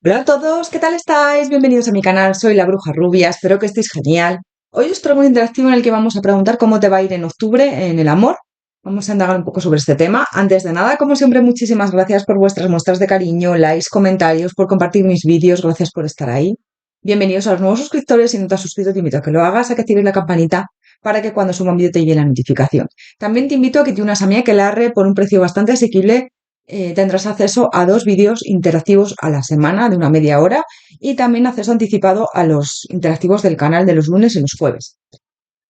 Hola a todos, ¿qué tal estáis? Bienvenidos a mi canal, soy la Bruja Rubia, espero que estéis genial. Hoy os traigo un interactivo en el que vamos a preguntar cómo te va a ir en octubre en el amor. Vamos a indagar un poco sobre este tema. Antes de nada, como siempre, muchísimas gracias por vuestras muestras de cariño, likes, comentarios, por compartir mis vídeos, gracias por estar ahí. Bienvenidos a los nuevos suscriptores, si no te has suscrito te invito a que lo hagas, a que actives la campanita para que cuando suba un vídeo te llegue la notificación. También te invito a que te unas a mí a Aquelarre por un precio bastante asequible. Tendrás acceso a 2 vídeos interactivos a la semana de una media hora y también acceso anticipado a los interactivos del canal de los lunes y los jueves.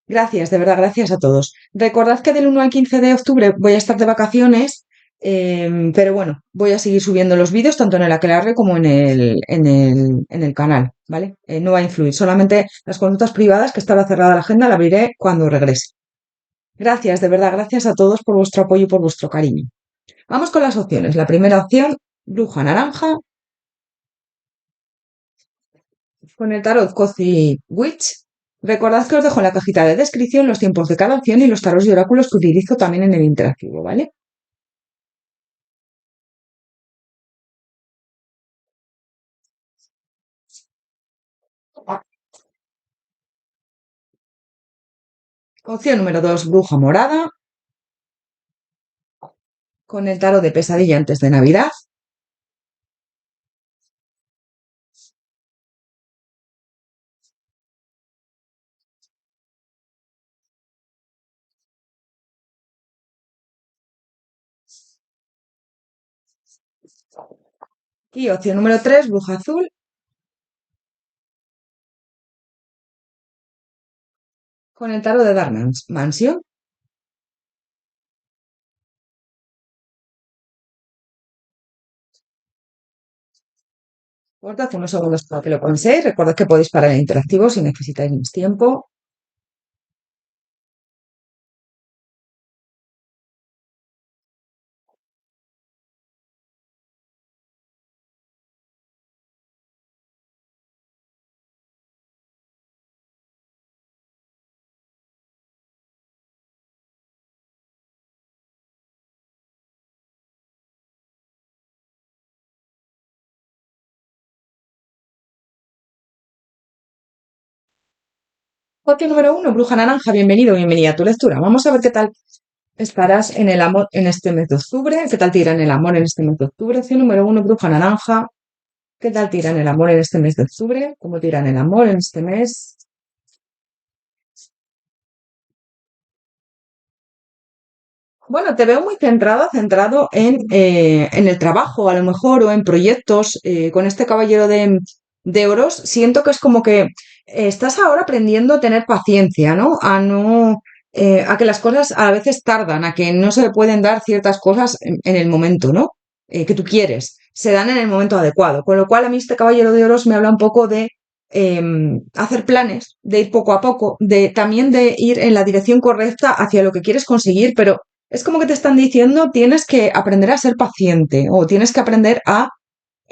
Gracias, de verdad, gracias a todos. Recordad que del 1 al 15 de octubre voy a estar de vacaciones, pero bueno, voy a seguir subiendo los vídeos tanto en el Aquelarre como en el canal, ¿vale? No va a influir, solamente las consultas privadas, que estará cerrada la agenda, la abriré cuando regrese. Gracias, de verdad, gracias a todos por vuestro apoyo y por vuestro cariño. Vamos con las opciones. La primera opción, bruja naranja, con el tarot Cozy Witch. Recordad que os dejo en la cajita de descripción los tiempos de cada opción y los tarots y oráculos que utilizo también en el interactivo, ¿vale? Opción número 2, bruja morada, con el tarot de pesadilla antes de Navidad. Y opción número 3, bruja azul, con el tarot de Dark Mansion. Os doy unos segundos para que lo penséis. Recordad que podéis parar el interactivo si necesitáis más tiempo. Opción número 1, bruja naranja, bienvenido, bienvenida a tu lectura. Vamos a ver qué tal estarás en el amor en este mes de octubre. ¿Qué tal te irá en el amor en este mes de octubre? Opción número 1, bruja naranja. ¿Qué tal te irá en el amor en este mes de octubre? ¿Cómo te irá en el amor en este mes? Bueno, te veo muy centrado en el trabajo, a lo mejor, o en proyectos. Con este caballero de oros, siento que es como que estás ahora aprendiendo a tener paciencia, ¿no? A que las cosas a veces tardan, a que no se pueden dar ciertas cosas en el momento, ¿no? Que tú quieres. Se dan en el momento adecuado. Con lo cual, a mí este caballero de oros me habla un poco de hacer planes, de ir poco a poco, de también de ir en la dirección correcta hacia lo que quieres conseguir, pero es como que te están diciendo tienes que aprender a ser paciente o tienes que aprender a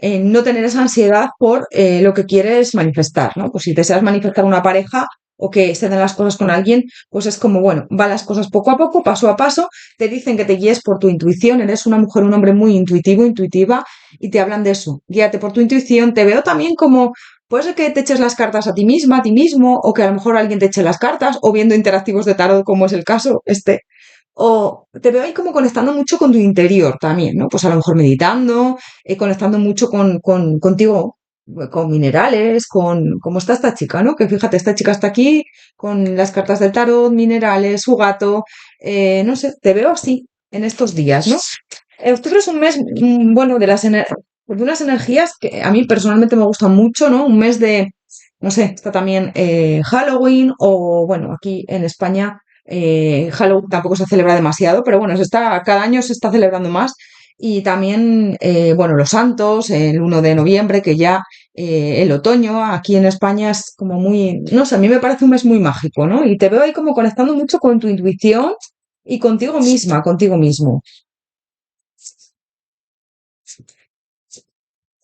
no tener esa ansiedad por lo que quieres manifestar, ¿no? Pues si deseas manifestar una pareja o que se den las cosas con alguien, pues es como, bueno, va las cosas poco a poco, paso a paso, te dicen que te guíes por tu intuición, eres una mujer, un hombre muy intuitivo, intuitiva, y te hablan de eso, guíate por tu intuición, te veo también como, puede ser que te eches las cartas a ti misma, a ti mismo, o que a lo mejor alguien te eche las cartas, o viendo interactivos de tarot, como es el caso, o te veo ahí como conectando mucho con tu interior también, ¿no? Pues a lo mejor meditando, conectando mucho contigo, con minerales, con cómo está esta chica, ¿no? Que fíjate, esta chica está aquí con las cartas del tarot, minerales, su gato, no sé, te veo así en estos días, ¿no? Octubre es un mes, bueno, de unas energías que a mí personalmente me gustan mucho, ¿no? Un mes de, no sé, está también Halloween o, bueno, aquí en España Halloween tampoco se celebra demasiado, pero bueno, cada año se está celebrando más. Y también, bueno, los santos, el 1 de noviembre, que ya el otoño aquí en España es como muy, no sé, a mí me parece un mes muy mágico, ¿no? Y te veo ahí como conectando mucho con tu intuición y contigo misma, contigo mismo.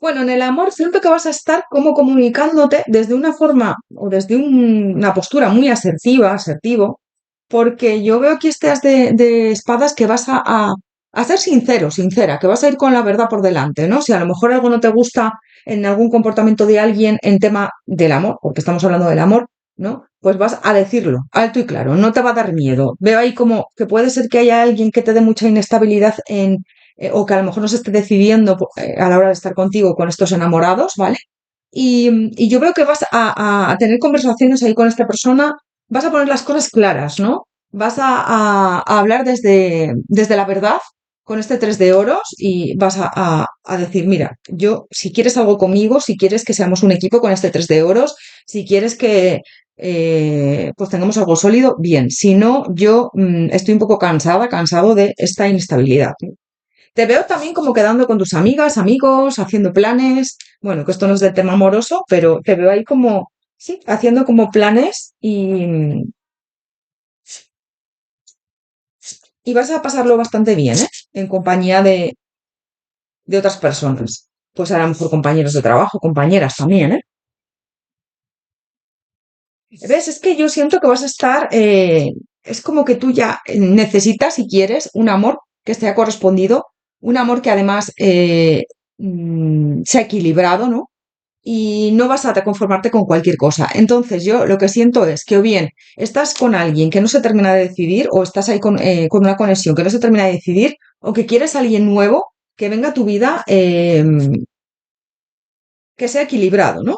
Bueno, en el amor siento que vas a estar como comunicándote desde una forma o desde una postura muy asertiva, asertivo, porque yo veo aquí este as de espadas que vas a a ser sincero, sincera, que vas a ir con la verdad por delante, ¿no? Si a lo mejor algo no te gusta en algún comportamiento de alguien en tema del amor, porque estamos hablando del amor, ¿no? Pues vas a decirlo, alto y claro, no te va a dar miedo. Veo ahí como que puede ser que haya alguien que te dé mucha inestabilidad o que a lo mejor no se esté decidiendo a la hora de estar contigo con estos enamorados, ¿vale? Y yo veo que vas a tener conversaciones ahí con esta persona, vas a poner las cosas claras, ¿no? Vas a hablar desde la verdad con este 3 de oros y vas a decir, mira, yo, si quieres algo conmigo, si quieres que seamos un equipo con este 3 de oros, si quieres que pues tengamos algo sólido, bien. Si no, yo estoy un poco cansada, cansado de esta inestabilidad. Te veo también como quedando con tus amigas, amigos, haciendo planes. Bueno, que esto no es del tema amoroso, pero te veo ahí como, sí, haciendo como planes y vas a pasarlo bastante bien, ¿eh? En compañía de otras personas. Pues a lo mejor compañeros de trabajo, compañeras también, ¿eh? ¿Ves? Es que yo siento que vas a estar, es como que tú ya necesitas, si quieres, un amor que esté correspondido, un amor que además sea equilibrado, ¿no? Y no vas a conformarte con cualquier cosa. Entonces yo lo que siento es que o bien estás con alguien que no se termina de decidir o estás ahí con una conexión que no se termina de decidir o que quieres a alguien nuevo que venga a tu vida que sea equilibrado, ¿no?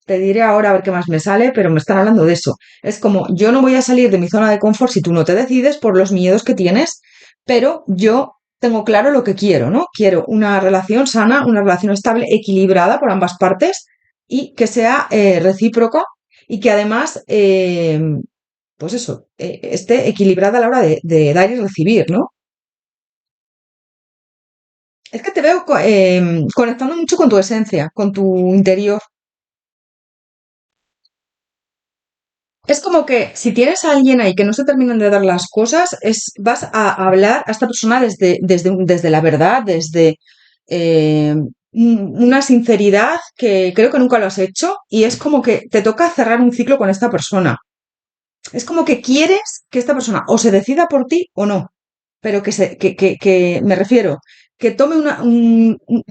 Te diré ahora a ver qué más me sale, pero me están hablando de eso. Es como, yo no voy a salir de mi zona de confort si tú no te decides por los miedos que tienes, pero yo tengo claro lo que quiero, ¿no? Quiero una relación sana, una relación estable, equilibrada por ambas partes y que sea recíproca y que además, pues eso, esté equilibrada a la hora de dar y recibir, ¿no? Es que te veo conectando mucho con tu esencia, con tu interior. Es como que si tienes a alguien ahí que no se terminan de dar las cosas, vas a hablar a esta persona desde la verdad, desde eh, una sinceridad que creo que nunca lo has hecho y es como que te toca cerrar un ciclo con esta persona. Es como que quieres que esta persona o se decida por ti o no, pero que me refiero, que tome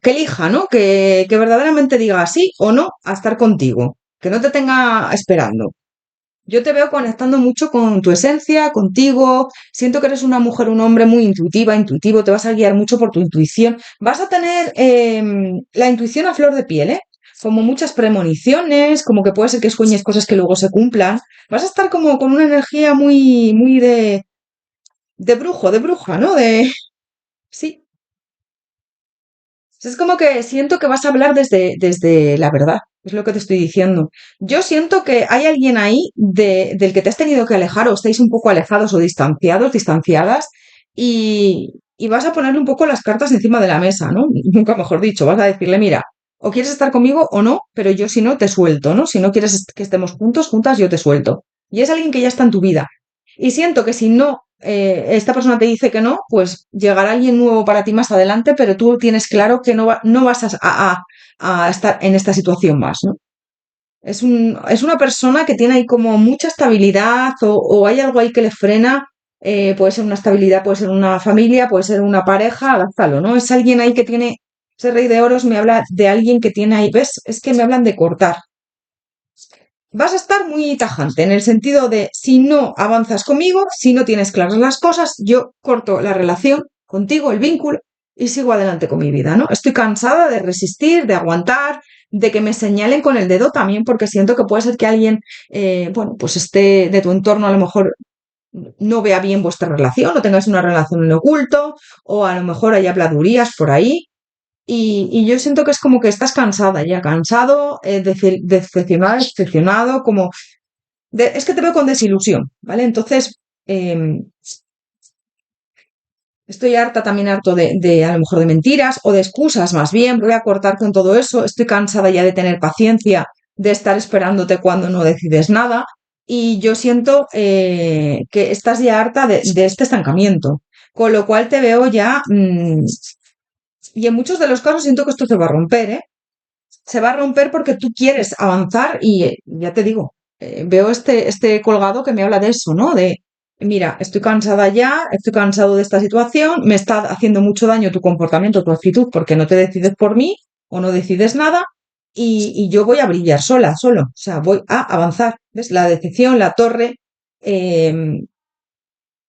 que elija, ¿no? Que verdaderamente diga sí o no a estar contigo, que no te tenga esperando. Yo te veo conectando mucho con tu esencia, contigo. Siento que eres una mujer, un hombre muy intuitiva, intuitivo. Te vas a guiar mucho por tu intuición. Vas a tener la intuición a flor de piel, ¿eh? Como muchas premoniciones, como que puede ser que sueñes cosas que luego se cumplan. Vas a estar como con una energía muy, muy de brujo, de bruja, ¿no? Sí, es como que siento que vas a hablar desde la verdad, es lo que te estoy diciendo. Yo siento que hay alguien ahí del que te has tenido que alejar o estáis un poco alejados o distanciados, distanciadas, y vas a ponerle un poco las cartas encima de la mesa, ¿no? Nunca mejor dicho, vas a decirle, mira, o quieres estar conmigo o no, pero yo si no te suelto, ¿no? Si no quieres que estemos juntos, juntas, yo te suelto. Y es alguien que ya está en tu vida. Y siento que si no, esta persona te dice que no, pues llegará alguien nuevo para ti más adelante, pero tú tienes claro que no vas a estar en esta situación más, ¿no? Es una persona que tiene ahí como mucha estabilidad o hay algo ahí que le frena. Puede ser una estabilidad, puede ser una familia, puede ser una pareja, adáptalo, ¿no? Es alguien ahí que tiene, ese rey de oros me habla de alguien que tiene ahí, ¿ves? Es que me hablan de cortar. Vas a estar muy tajante en el sentido de si no avanzas conmigo, si no tienes claras las cosas, yo corto la relación contigo, el vínculo, y sigo adelante con mi vida, ¿no? Estoy cansada de resistir, de aguantar, de que me señalen con el dedo también, porque siento que puede ser que alguien, bueno, pues esté de tu entorno a lo mejor no vea bien vuestra relación, o tengáis una relación en oculto, o a lo mejor hay habladurías por ahí, y yo siento que es como que estás cansada ya, cansado, decepcionada, decepcionado, como... es que te veo con desilusión, ¿vale? Entonces, estoy harta, también harto de a lo mejor de mentiras o de excusas más bien, voy a cortar con todo eso, estoy cansada ya de tener paciencia, de estar esperándote cuando no decides nada, y yo siento que estás ya harta de este estancamiento, con lo cual te veo ya, y en muchos de los casos siento que esto se va a romper, ¿eh? Se va a romper porque tú quieres avanzar y ya te digo, veo este colgado que me habla de eso, ¿no? mira, estoy cansada ya, estoy cansado de esta situación, me está haciendo mucho daño tu comportamiento, tu actitud, porque no te decides por mí o no decides nada y yo voy a brillar sola, solo, o sea, voy a avanzar, ¿ves? La decepción, la torre, eh,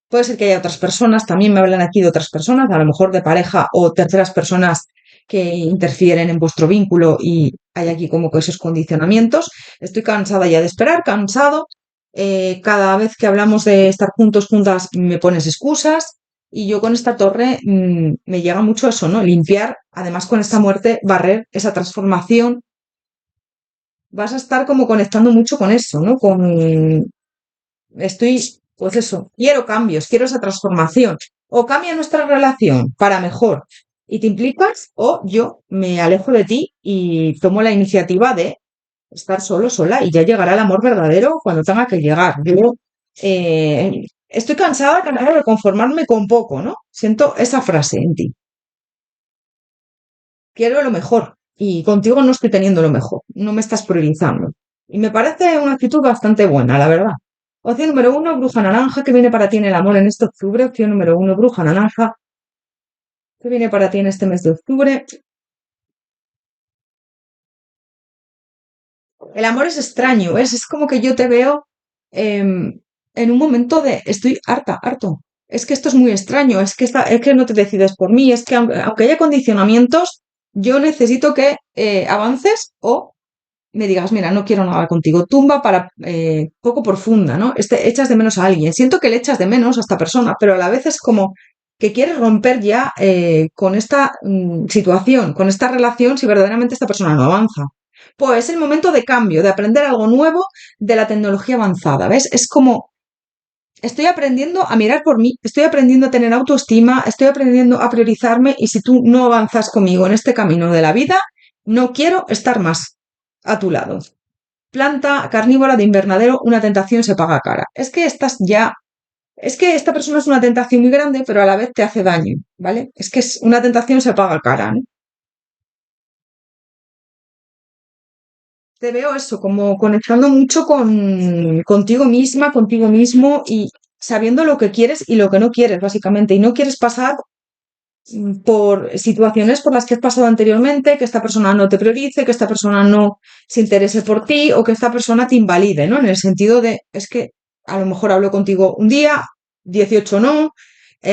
puede ser que haya otras personas, también me hablan aquí de otras personas, a lo mejor de pareja o terceras personas que interfieren en vuestro vínculo y hay aquí como que esos condicionamientos. Estoy cansada ya de esperar, cansado. Cada vez que hablamos de estar juntos, juntas, me pones excusas y yo con esta torre me llega mucho eso, ¿no? Limpiar, además con esta muerte, barrer esa transformación. Vas a estar como conectando mucho con eso, ¿no? Estoy, pues eso, quiero cambios, quiero esa transformación. O cambia nuestra relación para mejor y te implicas, o yo me alejo de ti y tomo la iniciativa de estar solo, sola, y ya llegará el amor verdadero cuando tenga que llegar. Yo estoy cansada de conformarme con poco, ¿no? Siento esa frase en ti. Quiero lo mejor y contigo no estoy teniendo lo mejor, no me estás priorizando. Y me parece una actitud bastante buena, la verdad. Opción número uno, bruja naranja, que viene para ti en el amor en este octubre. Opción número uno, bruja naranja, que viene para ti en este mes de octubre. El amor es extraño, es como que yo te veo en un momento de estoy harta, harto. Es que esto es muy extraño, es que no te decides por mí, es que aunque haya condicionamientos, yo necesito que avances o me digas, mira, no quiero nada contigo, tumba para poco profunda, ¿no? Echas de menos a alguien. Siento que le echas de menos a esta persona, pero a la vez es como que quieres romper ya con esta situación, con esta relación, si verdaderamente esta persona no avanza. Pues es el momento de cambio, de aprender algo nuevo de la tecnología avanzada, ¿ves? Es como estoy aprendiendo a mirar por mí, estoy aprendiendo a tener autoestima, estoy aprendiendo a priorizarme y si tú no avanzas conmigo en este camino de la vida, no quiero estar más a tu lado. Planta carnívora de invernadero, una tentación se paga cara. Es que estás ya, es que esta persona es una tentación muy grande, pero a la vez te hace daño, ¿vale? Es que es una tentación se paga cara, ¿no? Te veo eso, como conectando mucho contigo misma, contigo mismo y sabiendo lo que quieres y lo que no quieres, básicamente. Y no quieres pasar por situaciones por las que has pasado anteriormente, que esta persona no te priorice, que esta persona no se interese por ti o que esta persona te invalide, ¿no? En el sentido de, es que a lo mejor hablo contigo un día, 18 no,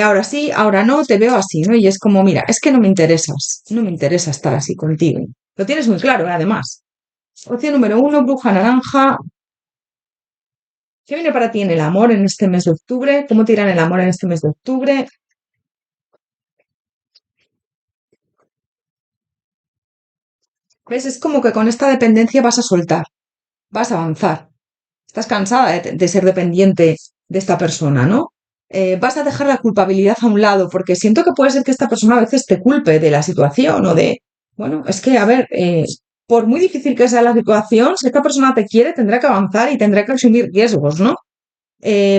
ahora sí, ahora no, te veo así, ¿no? Y es como, mira, es que no me interesas, no me interesa estar así contigo. Lo tienes muy claro, además. Opción número uno, bruja naranja. ¿Qué viene para ti en el amor en este mes de octubre? ¿Cómo te irá en el amor en este mes de octubre? ¿Ves? Es como que con esta dependencia vas a soltar, vas a avanzar. Estás cansada de ser dependiente de esta persona, ¿no? Vas a dejar la culpabilidad a un lado, porque siento que puede ser que esta persona a veces te culpe de la situación o de, bueno, es que, a ver, por muy difícil que sea la situación, si esta persona te quiere, tendrá que avanzar y tendrá que asumir riesgos, ¿no?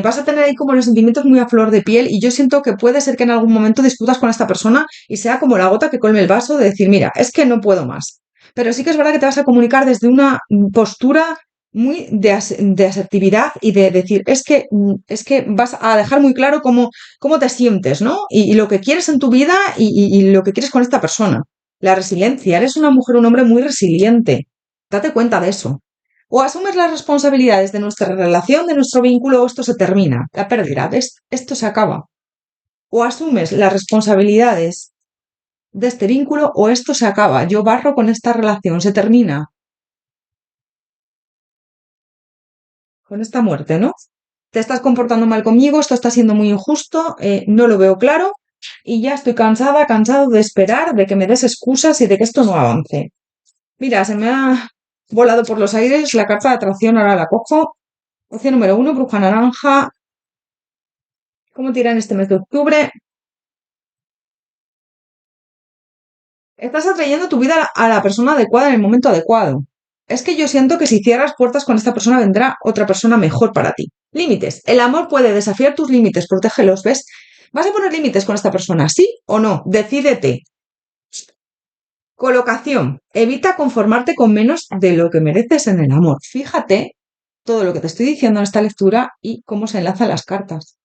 Vas a tener ahí como los sentimientos muy a flor de piel y yo siento que puede ser que en algún momento discutas con esta persona y sea como la gota que colme el vaso de decir, mira, es que no puedo más. Pero sí que es verdad que te vas a comunicar desde una postura muy de asertividad y de decir, es que vas a dejar muy claro cómo te sientes, ¿no? Y lo que quieres en tu vida y lo que quieres con esta persona. La resiliencia, eres una mujer, un hombre muy resiliente. Date cuenta de eso. O asumes las responsabilidades de nuestra relación, de nuestro vínculo, o esto se termina. La pérdida, esto se acaba. O asumes las responsabilidades de este vínculo o esto se acaba. Yo barro con esta relación, se termina con esta muerte, ¿no? Te estás comportando mal conmigo, esto está siendo muy injusto, no lo veo claro y ya estoy cansada, cansado de esperar, de que me des excusas y de que esto no avance. Mira, se me ha volado por los aires la carta de atracción, ahora la cojo. Opción número uno, bruja naranja. ¿Cómo te irá en este mes de octubre? Estás atrayendo tu vida a la persona adecuada en el momento adecuado. Es que yo siento que si cierras puertas con esta persona vendrá otra persona mejor para ti. Límites. El amor puede desafiar tus límites, protégelos, ¿ves? ¿Vas a poner límites con esta persona? ¿Sí o no? Decídete. Colocación. Evita conformarte con menos de lo que mereces en el amor. Fíjate todo lo que te estoy diciendo en esta lectura y cómo se enlazan las cartas.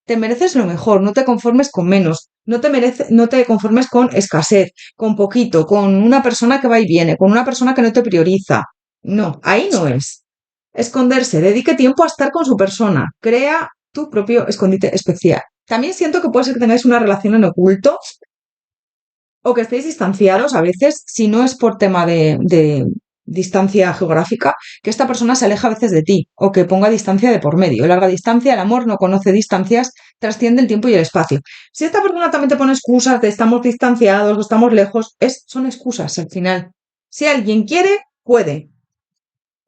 te mereces lo mejor, no te conformes con menos, no te conformes con escasez, con poquito, con una persona que va y viene, con una persona que no te prioriza. No, ahí no es. Esconderse, dedique tiempo a estar con su persona, crea tu propio escondite especial. También siento que puede ser que tengáis una relación en oculto o que estéis distanciados a veces, si no es por tema de distancia geográfica, que esta persona se aleja a veces de ti o que ponga distancia de por medio. Larga distancia, el amor no conoce distancias, trasciende el tiempo y el espacio. Si esta persona también te pone excusas de estamos distanciados o estamos lejos, son excusas al final. Si alguien quiere, puede.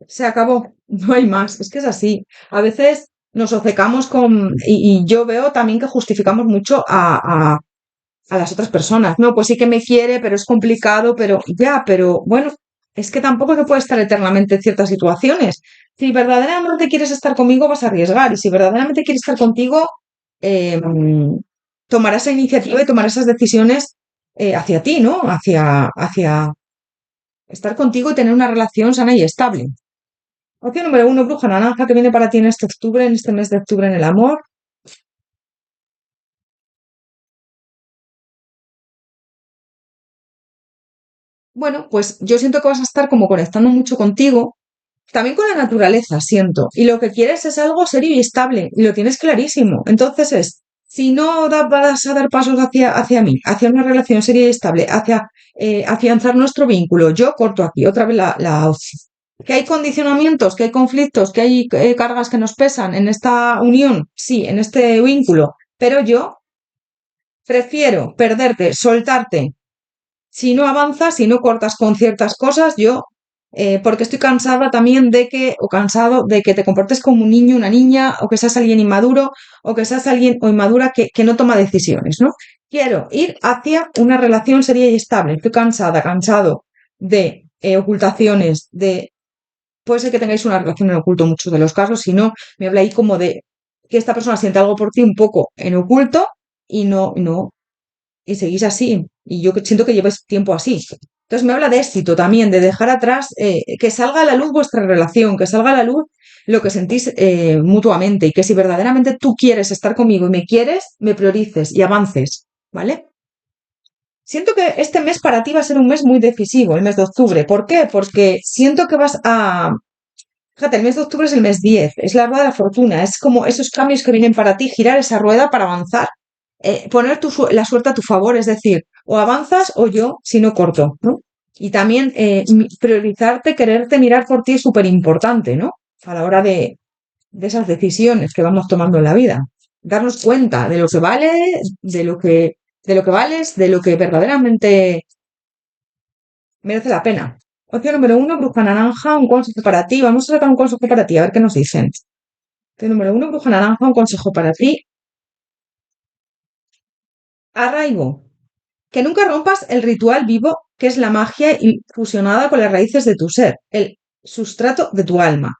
Se acabó. No hay más. Es que es así. A veces nos obcecamos con... Y yo veo también que justificamos mucho a las otras personas. No, pues sí que me quiere, pero es complicado, pero ya, pero bueno, es que tampoco se puede estar eternamente en ciertas situaciones. Si verdaderamente quieres estar conmigo, vas a arriesgar. Y si verdaderamente quieres estar contigo, eh, tomarás esa iniciativa y tomarás esas decisiones hacia ti, ¿no? Hacia estar contigo y tener una relación sana y estable. Opción número uno, bruja naranja, que viene para ti en este octubre, en este mes de octubre en el amor. Bueno, pues yo siento que vas a estar como conectando mucho contigo, también con la naturaleza, siento. Y lo que quieres es algo serio y estable, y lo tienes clarísimo. Entonces si no vas a dar pasos hacia mí, hacia una relación seria y estable, hacia afianzar nuestro vínculo, yo corto aquí otra vez la opción. ¿Que hay condicionamientos, que hay conflictos, que hay cargas que nos pesan en esta unión? Sí, en este vínculo. Pero yo prefiero perderte, soltarte si no avanzas, si no cortas con ciertas cosas, porque estoy cansada también o cansado de que te comportes como un niño, una niña, o que seas alguien inmaduro, o que seas alguien o inmadura que no toma decisiones, ¿no? Quiero ir hacia una relación seria y estable. Estoy cansada, cansado de ocultaciones, puede ser que tengáis una relación en oculto en muchos de los casos, si no, me habla ahí como de que esta persona siente algo por ti un poco en oculto y seguís así. Y yo siento que lleváis tiempo así. Entonces me habla de éxito también, de dejar atrás, que salga a la luz vuestra relación, que salga a la luz lo que sentís mutuamente y que si verdaderamente tú quieres estar conmigo y me quieres, me priorices y avances, ¿vale? Siento que este mes para ti va a ser un mes muy decisivo, el mes de octubre. ¿Por qué? Porque siento que vas a... Fíjate, el mes de octubre es el mes 10, es la rueda de la fortuna, es como esos cambios que vienen para ti, girar esa rueda para avanzar, poner la suerte a tu favor, es decir, o avanzas o yo, si no corto, ¿no? Y también priorizarte, quererte mirar por ti es súper importante, ¿no? A la hora de esas decisiones que vamos tomando en la vida. Darnos cuenta de lo que vale, de lo que vales, de lo que verdaderamente merece la pena. Opción número uno, bruja naranja, un consejo para ti. Vamos a sacar un consejo para ti, a ver qué nos dicen. Opción número uno, bruja naranja, un consejo para ti. Arraigo. Que nunca rompas el ritual vivo que es la magia fusionada con las raíces de tu ser, el sustrato de tu alma.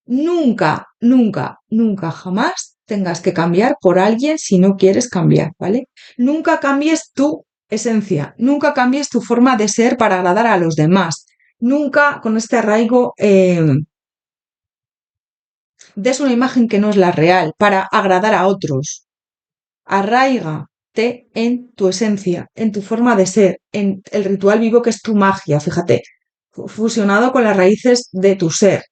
Nunca, nunca, nunca, jamás tengas que cambiar por alguien si no quieres cambiar, ¿vale? Nunca cambies tu esencia, nunca cambies tu forma de ser para agradar a los demás. Nunca con este arraigo des una imagen que no es la real para agradar a otros. Arraígate en tu esencia, en tu forma de ser, en el ritual vivo que es tu magia, fíjate, fusionado con las raíces de tu ser.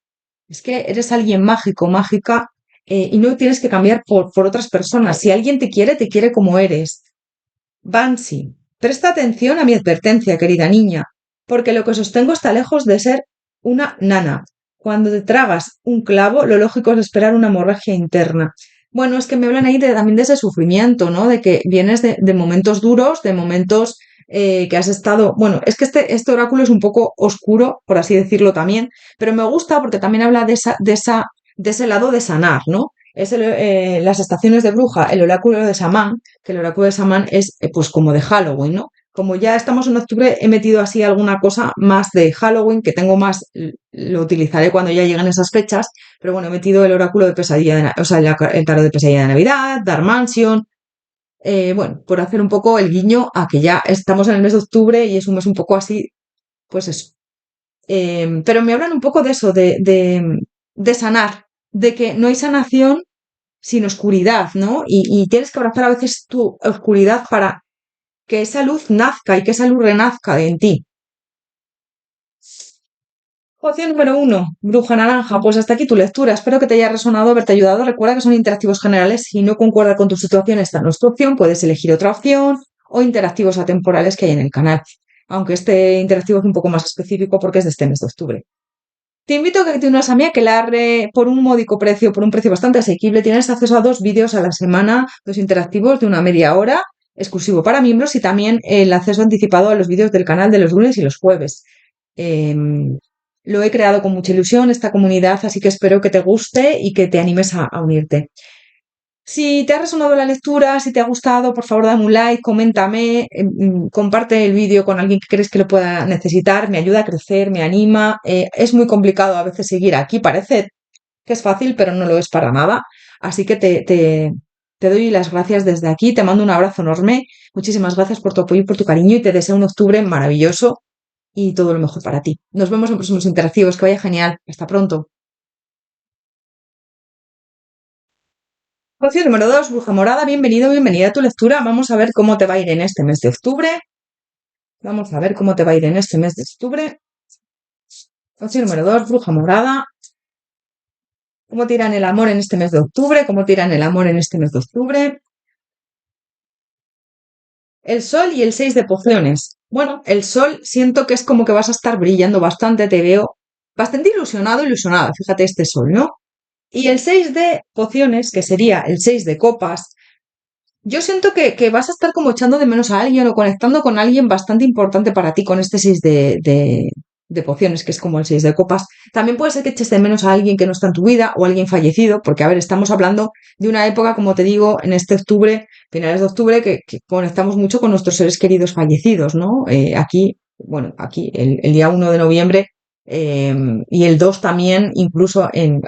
Es que eres alguien mágico, mágica, y no tienes que cambiar por otras personas. Si alguien te quiere como eres. Bansi, presta atención a mi advertencia, querida niña, porque lo que sostengo está lejos de ser una nana. Cuando te tragas un clavo, lo lógico es esperar una hemorragia interna. Bueno, es que me hablan ahí también de ese sufrimiento, ¿no? De que vienes de momentos duros, de momentos que has estado... Bueno, es que este oráculo es un poco oscuro, por así decirlo también, pero me gusta porque también habla de ese lado de sanar, ¿no? Las estaciones de bruja, el oráculo de Samán, que el oráculo de Samán es pues como de Halloween, ¿no? Como ya estamos en octubre, he metido así alguna cosa más de Halloween, que tengo más, lo utilizaré cuando ya lleguen esas fechas, pero bueno, he metido el oráculo de pesadilla, o sea, el tarot de pesadilla de Navidad, Dark Mansion, bueno, por hacer un poco el guiño a que ya estamos en el mes de octubre y es un mes un poco así, pues eso. Pero me hablan un poco de eso, de sanar, de que no hay sanación sin oscuridad, ¿no? Y tienes que abrazar a veces tu oscuridad para que esa luz nazca y que esa luz renazca en ti. Opción número uno, Bruja Naranja. Pues hasta aquí tu lectura. Espero que te haya resonado, haberte ayudado. Recuerda que son interactivos generales. Si no concuerda con tu situación, esta no es tu opción. Puedes elegir otra opción o interactivos atemporales que hay en el canal. Aunque este interactivo es un poco más específico porque es de este mes de octubre. Te invito a que te unas a mí, a que por un módico precio, por un precio bastante asequible, tienes acceso a 2 vídeos a la semana, 2 interactivos de una media hora, exclusivo para miembros y también el acceso anticipado a los vídeos del canal de los lunes y los jueves. Lo he creado con mucha ilusión, esta comunidad, así que espero que te guste y que te animes a unirte. Si te ha resonado la lectura, si te ha gustado, por favor dame un like, coméntame, comparte el vídeo con alguien que crees que lo pueda necesitar, me ayuda a crecer, me anima. Es muy complicado a veces seguir aquí, parece que es fácil, pero no lo es para nada. Así que te doy las gracias desde aquí, te mando un abrazo enorme, muchísimas gracias por tu apoyo y por tu cariño y te deseo un octubre maravilloso y todo lo mejor para ti. Nos vemos en próximos interactivos, que vaya genial, hasta pronto. Opción número 2, Bruja Morada, bienvenido, bienvenida a tu lectura. Vamos a ver cómo te va a ir en este mes de octubre. Vamos a ver cómo te va a ir en este mes de octubre. Opción número 2, Bruja Morada. ¿Cómo te irá en el amor en este mes de octubre? ¿Cómo te irá en el amor en este mes de octubre? El sol y el 6 de pociones. Bueno, el sol siento que es como que vas a estar brillando bastante, te veo bastante ilusionado, ilusionada. Fíjate este sol, ¿no? Y el 6 de pociones, que sería el 6 de copas, yo siento que vas a estar como echando de menos a alguien o conectando con alguien bastante importante para ti con este 6 de pociones, que es como el 6 de copas. También puede ser que eches de menos a alguien que no está en tu vida o alguien fallecido, porque, a ver, estamos hablando de una época, como te digo, en este octubre, finales de octubre, que conectamos mucho con nuestros seres queridos fallecidos, ¿no? Aquí, bueno, aquí, el día 1 de noviembre y el 2 también, incluso en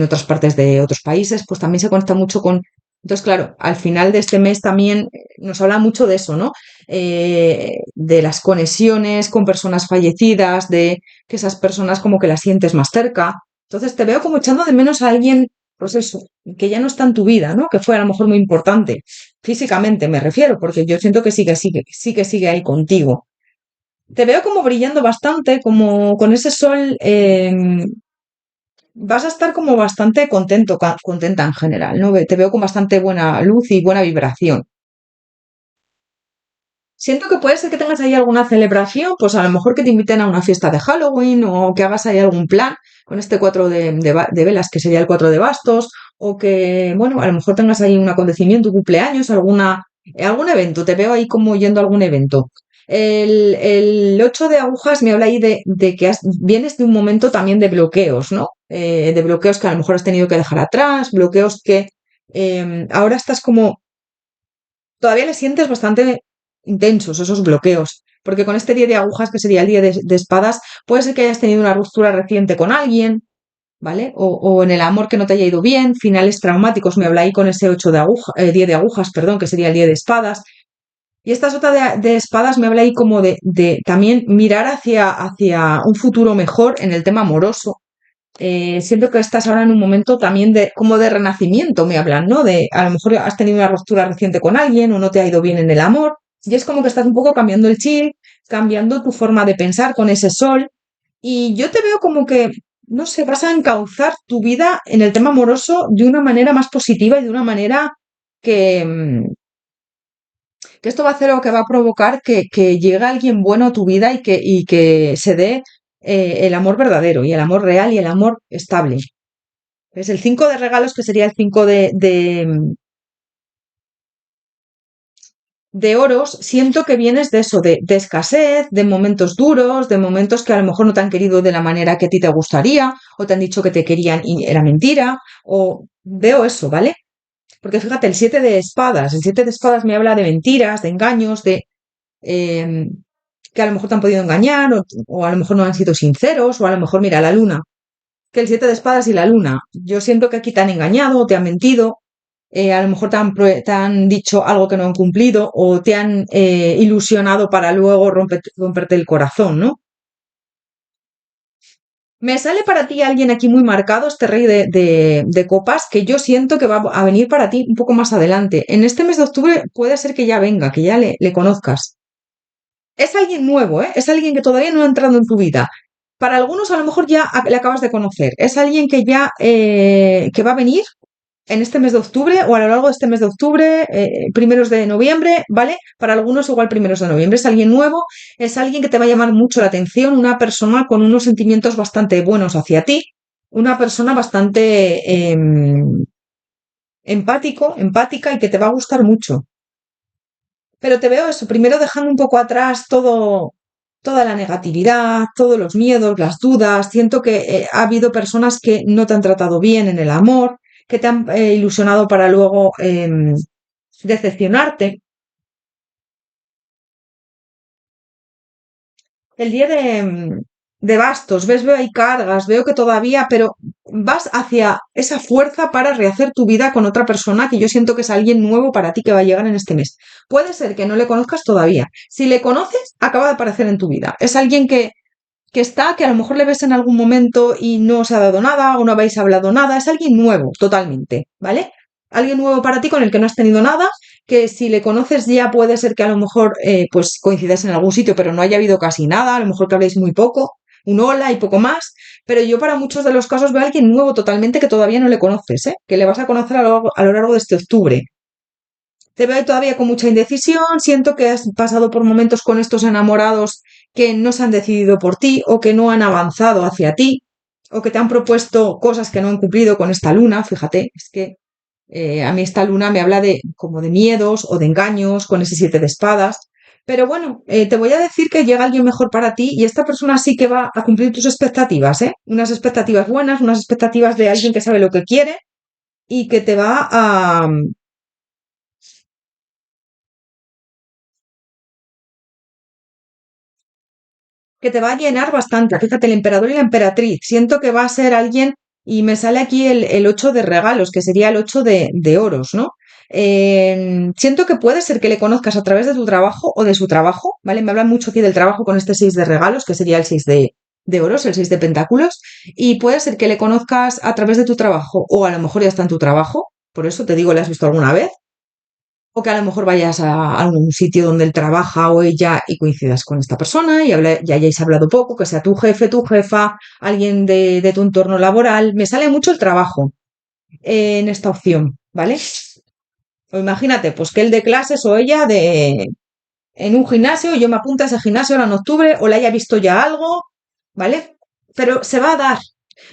otras partes de otros países, pues también se conecta mucho con... Entonces, claro, al final de este mes también nos habla mucho de eso, ¿no? De las conexiones con personas fallecidas, de que esas personas como que las sientes más cerca. Entonces te veo como echando de menos a alguien, pues eso, que ya no está en tu vida, ¿no? Que fue a lo mejor muy importante. Físicamente me refiero, porque yo siento que sí que sigue ahí contigo. Te veo como brillando bastante, como con ese sol vas a estar como bastante contento, contenta en general, ¿no? Te veo con bastante buena luz y buena vibración. Siento que puede ser que tengas ahí alguna celebración, pues a lo mejor que te inviten a una fiesta de Halloween o que hagas ahí algún plan con este 4 de velas, que sería el 4 de bastos, o que, bueno, a lo mejor tengas ahí un acontecimiento, un cumpleaños, algún evento, te veo ahí como yendo a algún evento. El 8 de agujas me habla ahí de que vienes de un momento también de bloqueos, ¿no? De bloqueos que a lo mejor has tenido que dejar atrás, bloqueos que ahora estás como todavía le sientes bastante intensos esos bloqueos, porque con este 10 de agujas, que sería el día de espadas, puede ser que hayas tenido una ruptura reciente con alguien, ¿vale? O en el amor que no te haya ido bien, finales traumáticos, me habla ahí con ese 8 de aguja, 10 de agujas, perdón, que sería el día de espadas. Y esta sota de espadas me habla ahí como de también mirar hacia un futuro mejor en el tema amoroso, siento que estás ahora en un momento también de como de renacimiento, me hablan, ¿no? De a lo mejor has tenido una ruptura reciente con alguien o no te ha ido bien en el amor y es como que estás un poco cambiando el chip, cambiando tu forma de pensar con ese sol y yo te veo como que, no sé, vas a encauzar tu vida en el tema amoroso de una manera más positiva y de una manera que, que esto va a hacer o que va a provocar que llegue alguien bueno a tu vida y que se dé el amor verdadero y el amor real y el amor estable. Es el 5 de regalos, que sería el 5 de oros. Siento que vienes de eso, de escasez, de momentos duros, de momentos que a lo mejor no te han querido de la manera que a ti te gustaría, o te han dicho que te querían y era mentira, o veo eso, ¿vale? Porque fíjate, el 7 de espadas me habla de mentiras, de engaños, de eh, que a lo mejor te han podido engañar, o a lo mejor no han sido sinceros, o a lo mejor, mira, la luna, que el 7 de espadas y la luna. Yo siento que aquí te han engañado, te han mentido, a lo mejor te han dicho algo que no han cumplido o te han ilusionado para luego romperte el corazón, ¿no? Me sale para ti alguien aquí muy marcado, este rey de copas, que yo siento que va a venir para ti un poco más adelante. En este mes de octubre puede ser que ya venga, que ya le conozcas. Es alguien nuevo, ¿eh? Es alguien que todavía no ha entrado en tu vida. Para algunos a lo mejor ya le acabas de conocer. Es alguien que ya que va a venir en este mes de octubre o a lo largo de este mes de octubre, primeros de noviembre, ¿vale? Para algunos igual primeros de noviembre. Es alguien nuevo, es alguien que te va a llamar mucho la atención, una persona con unos sentimientos bastante buenos hacia ti, una persona bastante empática y que te va a gustar mucho. Pero te veo eso, primero dejando un poco atrás toda la negatividad, todos los miedos, las dudas. Siento que ha habido personas que no te han tratado bien en el amor, que te han ilusionado para luego decepcionarte. El día de bastos, ves, veo ahí cargas, veo que todavía, pero vas hacia esa fuerza para rehacer tu vida con otra persona que yo siento que es alguien nuevo para ti que va a llegar en este mes. Puede ser que no le conozcas todavía. Si le conoces, acaba de aparecer en tu vida. Es alguien que está, que a lo mejor le ves en algún momento y no os ha dado nada o no habéis hablado nada. Es alguien nuevo, totalmente, ¿vale? Alguien nuevo para ti con el que no has tenido nada, que si le conoces ya puede ser que a lo mejor pues coincidáis en algún sitio, pero no haya habido casi nada, a lo mejor que habléis muy poco, un hola y poco más, pero yo para muchos de los casos veo a alguien nuevo totalmente que todavía no le conoces, ¿eh? Que le vas a conocer a lo largo de este octubre. Te veo todavía con mucha indecisión, siento que has pasado por momentos con estos enamorados que no se han decidido por ti o que no han avanzado hacia ti o que te han propuesto cosas que no han cumplido con esta luna, fíjate, es que a mí esta luna me habla de como de miedos o de engaños con ese 7 de espadas. Pero bueno, te voy a decir que llega alguien mejor para ti y esta persona sí que va a cumplir tus expectativas, ¿eh? Unas expectativas buenas, unas expectativas de alguien que sabe lo que quiere y que te va que te va a llenar bastante. Fíjate, el emperador y la emperatriz. Siento que va a ser alguien, y me sale aquí el 8 de regalos, que sería el 8 de oros, ¿no? Siento que puede ser que le conozcas a través de tu trabajo o de su trabajo, ¿vale? Me hablan mucho aquí del trabajo con este 6 de regalos, que sería el 6 de oros, el 6 de pentáculos, y puede ser que le conozcas a través de tu trabajo o a lo mejor ya está en tu trabajo, por eso te digo, ¿le has visto alguna vez? O que a lo mejor vayas a algún sitio donde él trabaja o ella y coincidas con esta persona y hayáis hablado poco, que sea tu jefe, tu jefa, alguien de tu entorno laboral. Me sale mucho el trabajo en esta opción, ¿vale? O imagínate, pues que él de clases o ella en un gimnasio, yo me apunto a ese gimnasio ahora en octubre o le haya visto ya algo, ¿vale? Pero se va a dar.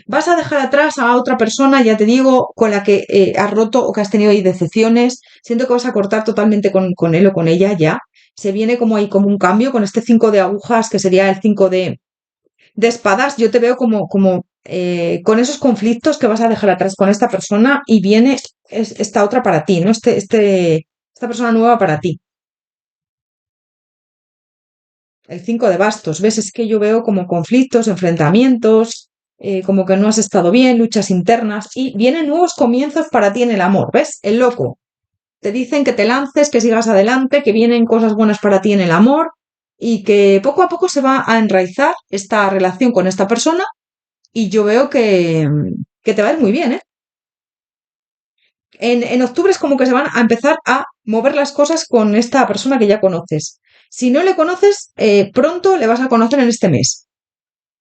Vas a dejar atrás a otra persona, ya te digo, con la que has roto o que has tenido ahí decepciones. Siento que vas a cortar totalmente con él o con ella ya. Se viene como ahí como un cambio con este 5 de agujas, que sería el 5 de espadas. Yo te veo como con esos conflictos que vas a dejar atrás con esta persona y viene esta otra para ti, ¿no? Esta persona nueva para ti. El 5 de bastos, ¿ves? Es que yo veo como conflictos, enfrentamientos, como que no has estado bien, luchas internas y vienen nuevos comienzos para ti en el amor, ¿ves? El loco. Te dicen que te lances, que sigas adelante, que vienen cosas buenas para ti en el amor y que poco a poco se va a enraizar esta relación con esta persona y yo veo que te va a ir muy bien, ¿eh? En octubre es como que se van a empezar a mover las cosas con esta persona que ya conoces. Si no le conoces, pronto le vas a conocer en este mes.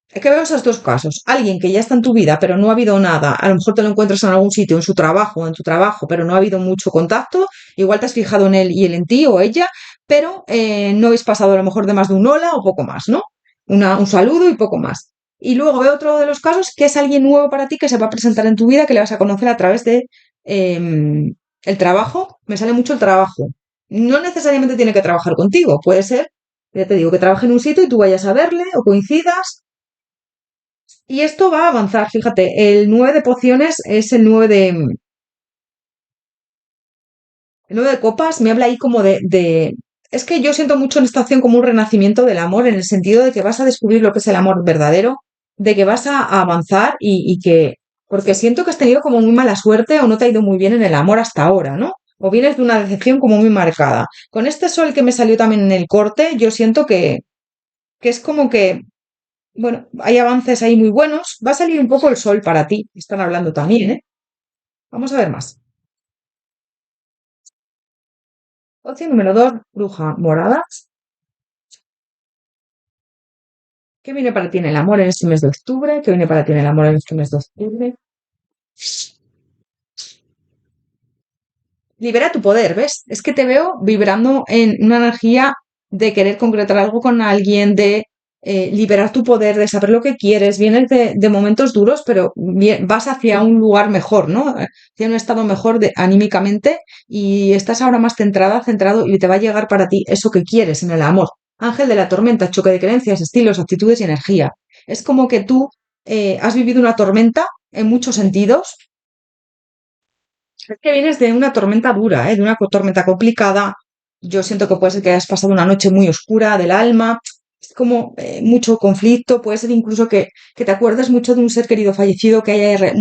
Es que veo esos dos casos. Alguien que ya está en tu vida, pero no ha habido nada. A lo mejor te lo encuentras en algún sitio, en su trabajo, en tu trabajo, pero no ha habido mucho contacto. Igual te has fijado en él y él en ti o ella, pero no habéis pasado a lo mejor de más de un hola o poco más, ¿no? Un saludo y poco más. Y luego veo otro de los casos que es alguien nuevo para ti que se va a presentar en tu vida, que le vas a conocer a través de el trabajo. Me sale mucho el trabajo. No necesariamente tiene que trabajar contigo. Puede ser, ya te digo, que trabaje en un sitio y tú vayas a verle o coincidas y esto va a avanzar, fíjate, el 9 de pociones es el 9 de copas, me habla ahí como es que yo siento mucho en esta acción como un renacimiento del amor, en el sentido de que vas a descubrir lo que es el amor verdadero, de que vas a avanzar porque siento que has tenido como muy mala suerte o no te ha ido muy bien en el amor hasta ahora, ¿no? O vienes de una decepción como muy marcada. Con este sol que me salió también en el corte, yo siento que es como que Bueno, hay avances ahí muy buenos. Va a salir un poco el sol para ti. Están hablando también, ¿eh? Vamos a ver más. Opción número 2, bruja morada. ¿Qué viene para ti en el amor en este mes de octubre? ¿Qué viene para ti en el amor en este mes de octubre? Libera tu poder, ¿ves? Es que te veo vibrando en una energía de querer concretar algo con alguien, de liberar tu poder, de saber lo que quieres. Vienes de momentos duros, pero vas hacia un lugar mejor, ¿no? Hacia un estado mejor anímicamente y estás ahora más centrada, centrado y te va a llegar para ti eso que quieres en el amor. Ángel de la tormenta, choque de creencias, estilos, actitudes y energía. Es como que tú has vivido una tormenta en muchos sentidos. Es que vienes de una tormenta dura, ¿eh? De una tormenta complicada. Yo siento que puede ser que hayas pasado una noche muy oscura del alma. Es como mucho conflicto. Puede ser incluso que te acuerdes mucho de un ser querido fallecido, que haya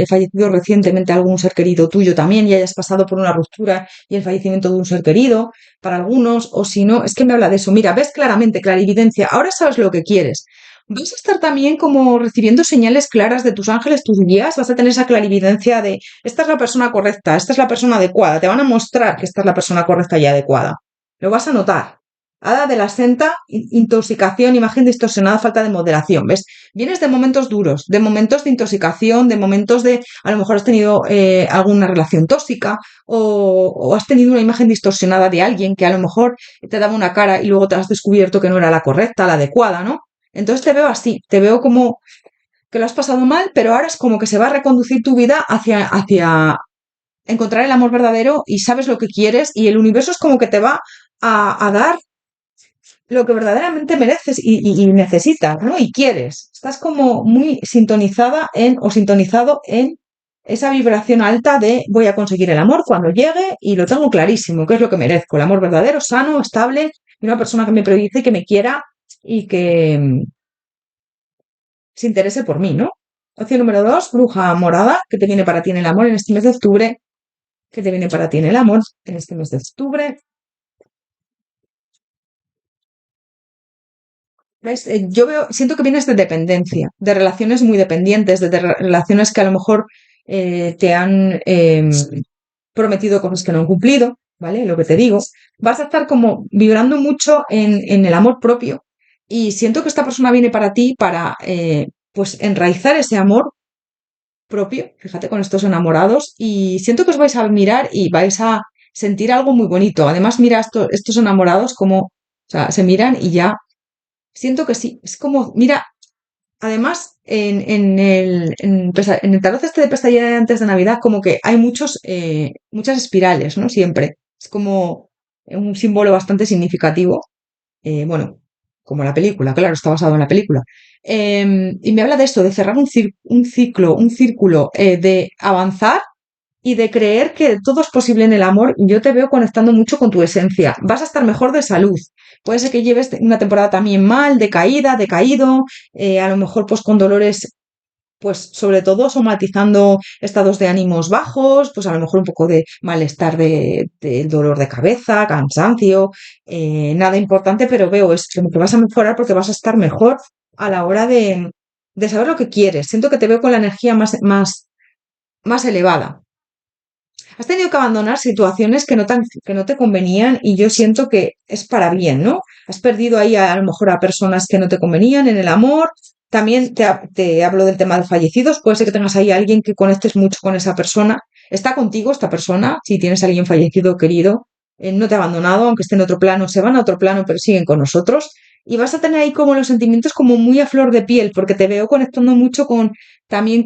fallecido recientemente algún ser querido tuyo también y hayas pasado por una ruptura y el fallecimiento de un ser querido para algunos. O si no, es que me habla de eso. Mira, ves claramente, clarividencia. Ahora sabes lo que quieres. Vas a estar también como recibiendo señales claras de tus ángeles, tus guías. Vas a tener esa clarividencia de esta es la persona correcta, esta es la persona adecuada, te van a mostrar que esta es la persona correcta y adecuada. Lo vas a notar. Hada de la senta, intoxicación, imagen distorsionada, falta de moderación, ¿ves? Vienes de momentos duros, de momentos de intoxicación, de momentos de, a lo mejor has tenido alguna relación tóxica o has tenido una imagen distorsionada de alguien que a lo mejor te daba una cara y luego te has descubierto que no era la correcta, la adecuada, ¿no? Entonces te veo así, te veo como que lo has pasado mal, pero ahora es como que se va a reconducir tu vida hacia encontrar el amor verdadero y sabes lo que quieres y el universo es como que te va a dar lo que verdaderamente mereces y necesitas, ¿no? Y quieres. Estás como muy sintonizada en o sintonizado en esa vibración alta de voy a conseguir el amor cuando llegue y lo tengo clarísimo, qué es lo que merezco. El amor verdadero, sano, estable y una persona que me priorice y que me quiera y que se interese por mí, ¿no? Opción número 2, bruja morada, que te viene para ti en el amor en este mes de octubre, que te viene para ti en el amor en este mes de octubre. ¿Ves? Yo veo, siento que vienes de dependencia, de relaciones muy dependientes, relaciones que a lo mejor te han prometido cosas que no han cumplido, ¿vale? Lo que te digo. Vas a estar como vibrando mucho en el amor propio y siento que esta persona viene para ti para, pues, enraizar ese amor propio, fíjate, con estos enamorados, y siento que os vais a mirar y vais a sentir algo muy bonito. Además, mira estos enamorados como, o sea, se miran y ya, siento que sí, es como, mira, además, en el tarot este de pesadilla de antes de Navidad, como que hay muchas espirales, ¿no? Siempre. Es como un símbolo bastante significativo bueno, como la película, claro, está basado en la película. Y me habla de esto, de cerrar un ciclo, un círculo, de avanzar y de creer que todo es posible en el amor. Yo te veo conectando mucho con tu esencia. Vas a estar mejor de salud. Puede ser que lleves una temporada también mal, decaída, decaído, a lo mejor pues con dolores pues sobre todo somatizando estados de ánimos bajos, pues a lo mejor un poco de malestar de dolor de cabeza, cansancio, nada importante, pero veo es que vas a mejorar porque vas a estar mejor a la hora de saber lo que quieres. Siento que te veo con la energía más elevada. Has tenido que abandonar situaciones que no te convenían y yo siento que es para bien, ¿no? Has perdido ahí a lo mejor a personas que no te convenían en el amor. También te hablo del tema de fallecidos. Puede ser que tengas ahí a alguien que conectes mucho con esa persona. Está contigo esta persona. Si tienes a alguien fallecido querido, no te ha abandonado, aunque esté en otro plano, se van a otro plano, pero siguen con nosotros. Y vas a tener ahí como los sentimientos como muy a flor de piel, porque te veo conectando mucho también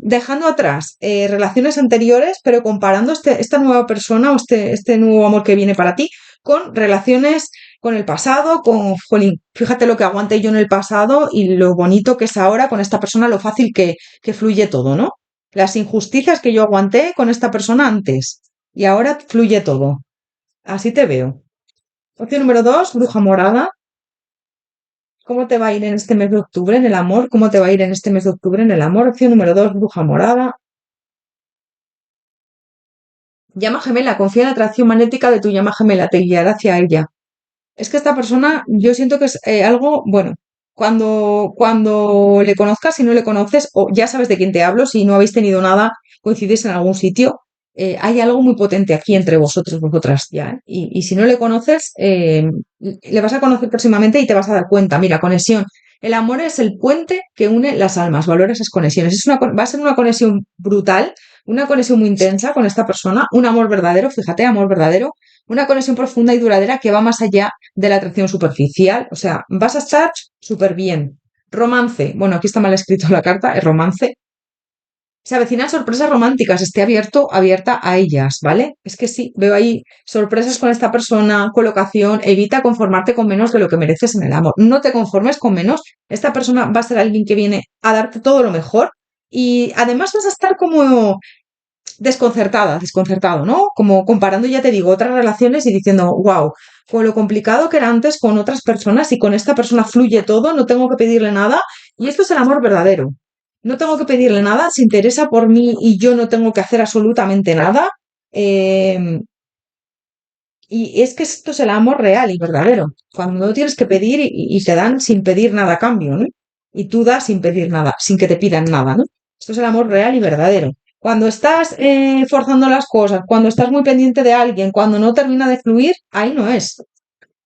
dejando atrás relaciones anteriores, pero comparando esta nueva persona o este nuevo amor que viene para ti con relaciones con el pasado, jolín, fíjate lo que aguanté yo en el pasado y lo bonito que es ahora con esta persona, lo fácil que fluye todo, ¿no? Las injusticias que yo aguanté con esta persona antes y ahora fluye todo. Así te veo. Opción número 2, bruja morada. ¿Cómo te va a ir en este mes de octubre en el amor? ¿Cómo te va a ir en este mes de octubre en el amor? Opción número 2, bruja morada. Llama gemela, confía en la atracción magnética de tu llama gemela, te guiará hacia ella. Es que esta persona, yo siento que es algo, bueno, Cuando le conozcas, si no le conoces, o ya sabes de quién te hablo, si no habéis tenido nada, coincidís en algún sitio, hay algo muy potente aquí entre vosotros, vosotras ya, ¿eh? Y si no le conoces, le vas a conocer próximamente y te vas a dar cuenta. Mira, conexión. El amor es el puente que une las almas, valora esas conexiones. Va a ser una conexión brutal, una conexión muy intensa con esta persona, un amor verdadero, fíjate, amor verdadero, una conexión profunda y duradera que va más allá de la atracción superficial. O sea, vas a estar súper bien. Romance. Bueno, aquí está mal escrito la carta, es romance. Se avecinan sorpresas románticas, esté abierto, abierta a ellas, ¿vale? Es que sí, veo ahí sorpresas con esta persona, colocación, evita conformarte con menos de lo que mereces en el amor. No te conformes con menos, esta persona va a ser alguien que viene a darte todo lo mejor y además vas a estar como desconcertado, ¿no? Como comparando, ya te digo, otras relaciones y diciendo, wow, con lo complicado que era antes con otras personas y con esta persona fluye todo, no tengo que pedirle nada y esto es el amor verdadero. No tengo que pedirle nada, se interesa por mí y yo no tengo que hacer absolutamente nada. eh, y es que esto es el amor real y verdadero. Cuando no tienes que pedir y te dan sin pedir nada a cambio, ¿no? Y tú das sin pedir nada, sin que te pidan nada, ¿no? Esto es el amor real y verdadero. Cuando estás forzando las cosas, cuando estás muy pendiente de alguien, cuando no termina de fluir, ahí no es.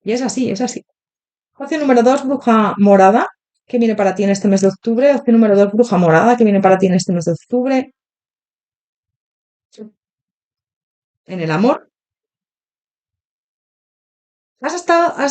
Y es así, es así. Opción número dos, bruja morada, que viene para ti en este mes de octubre. Opción número dos, bruja morada, que viene para ti en este mes de octubre. En el amor. Has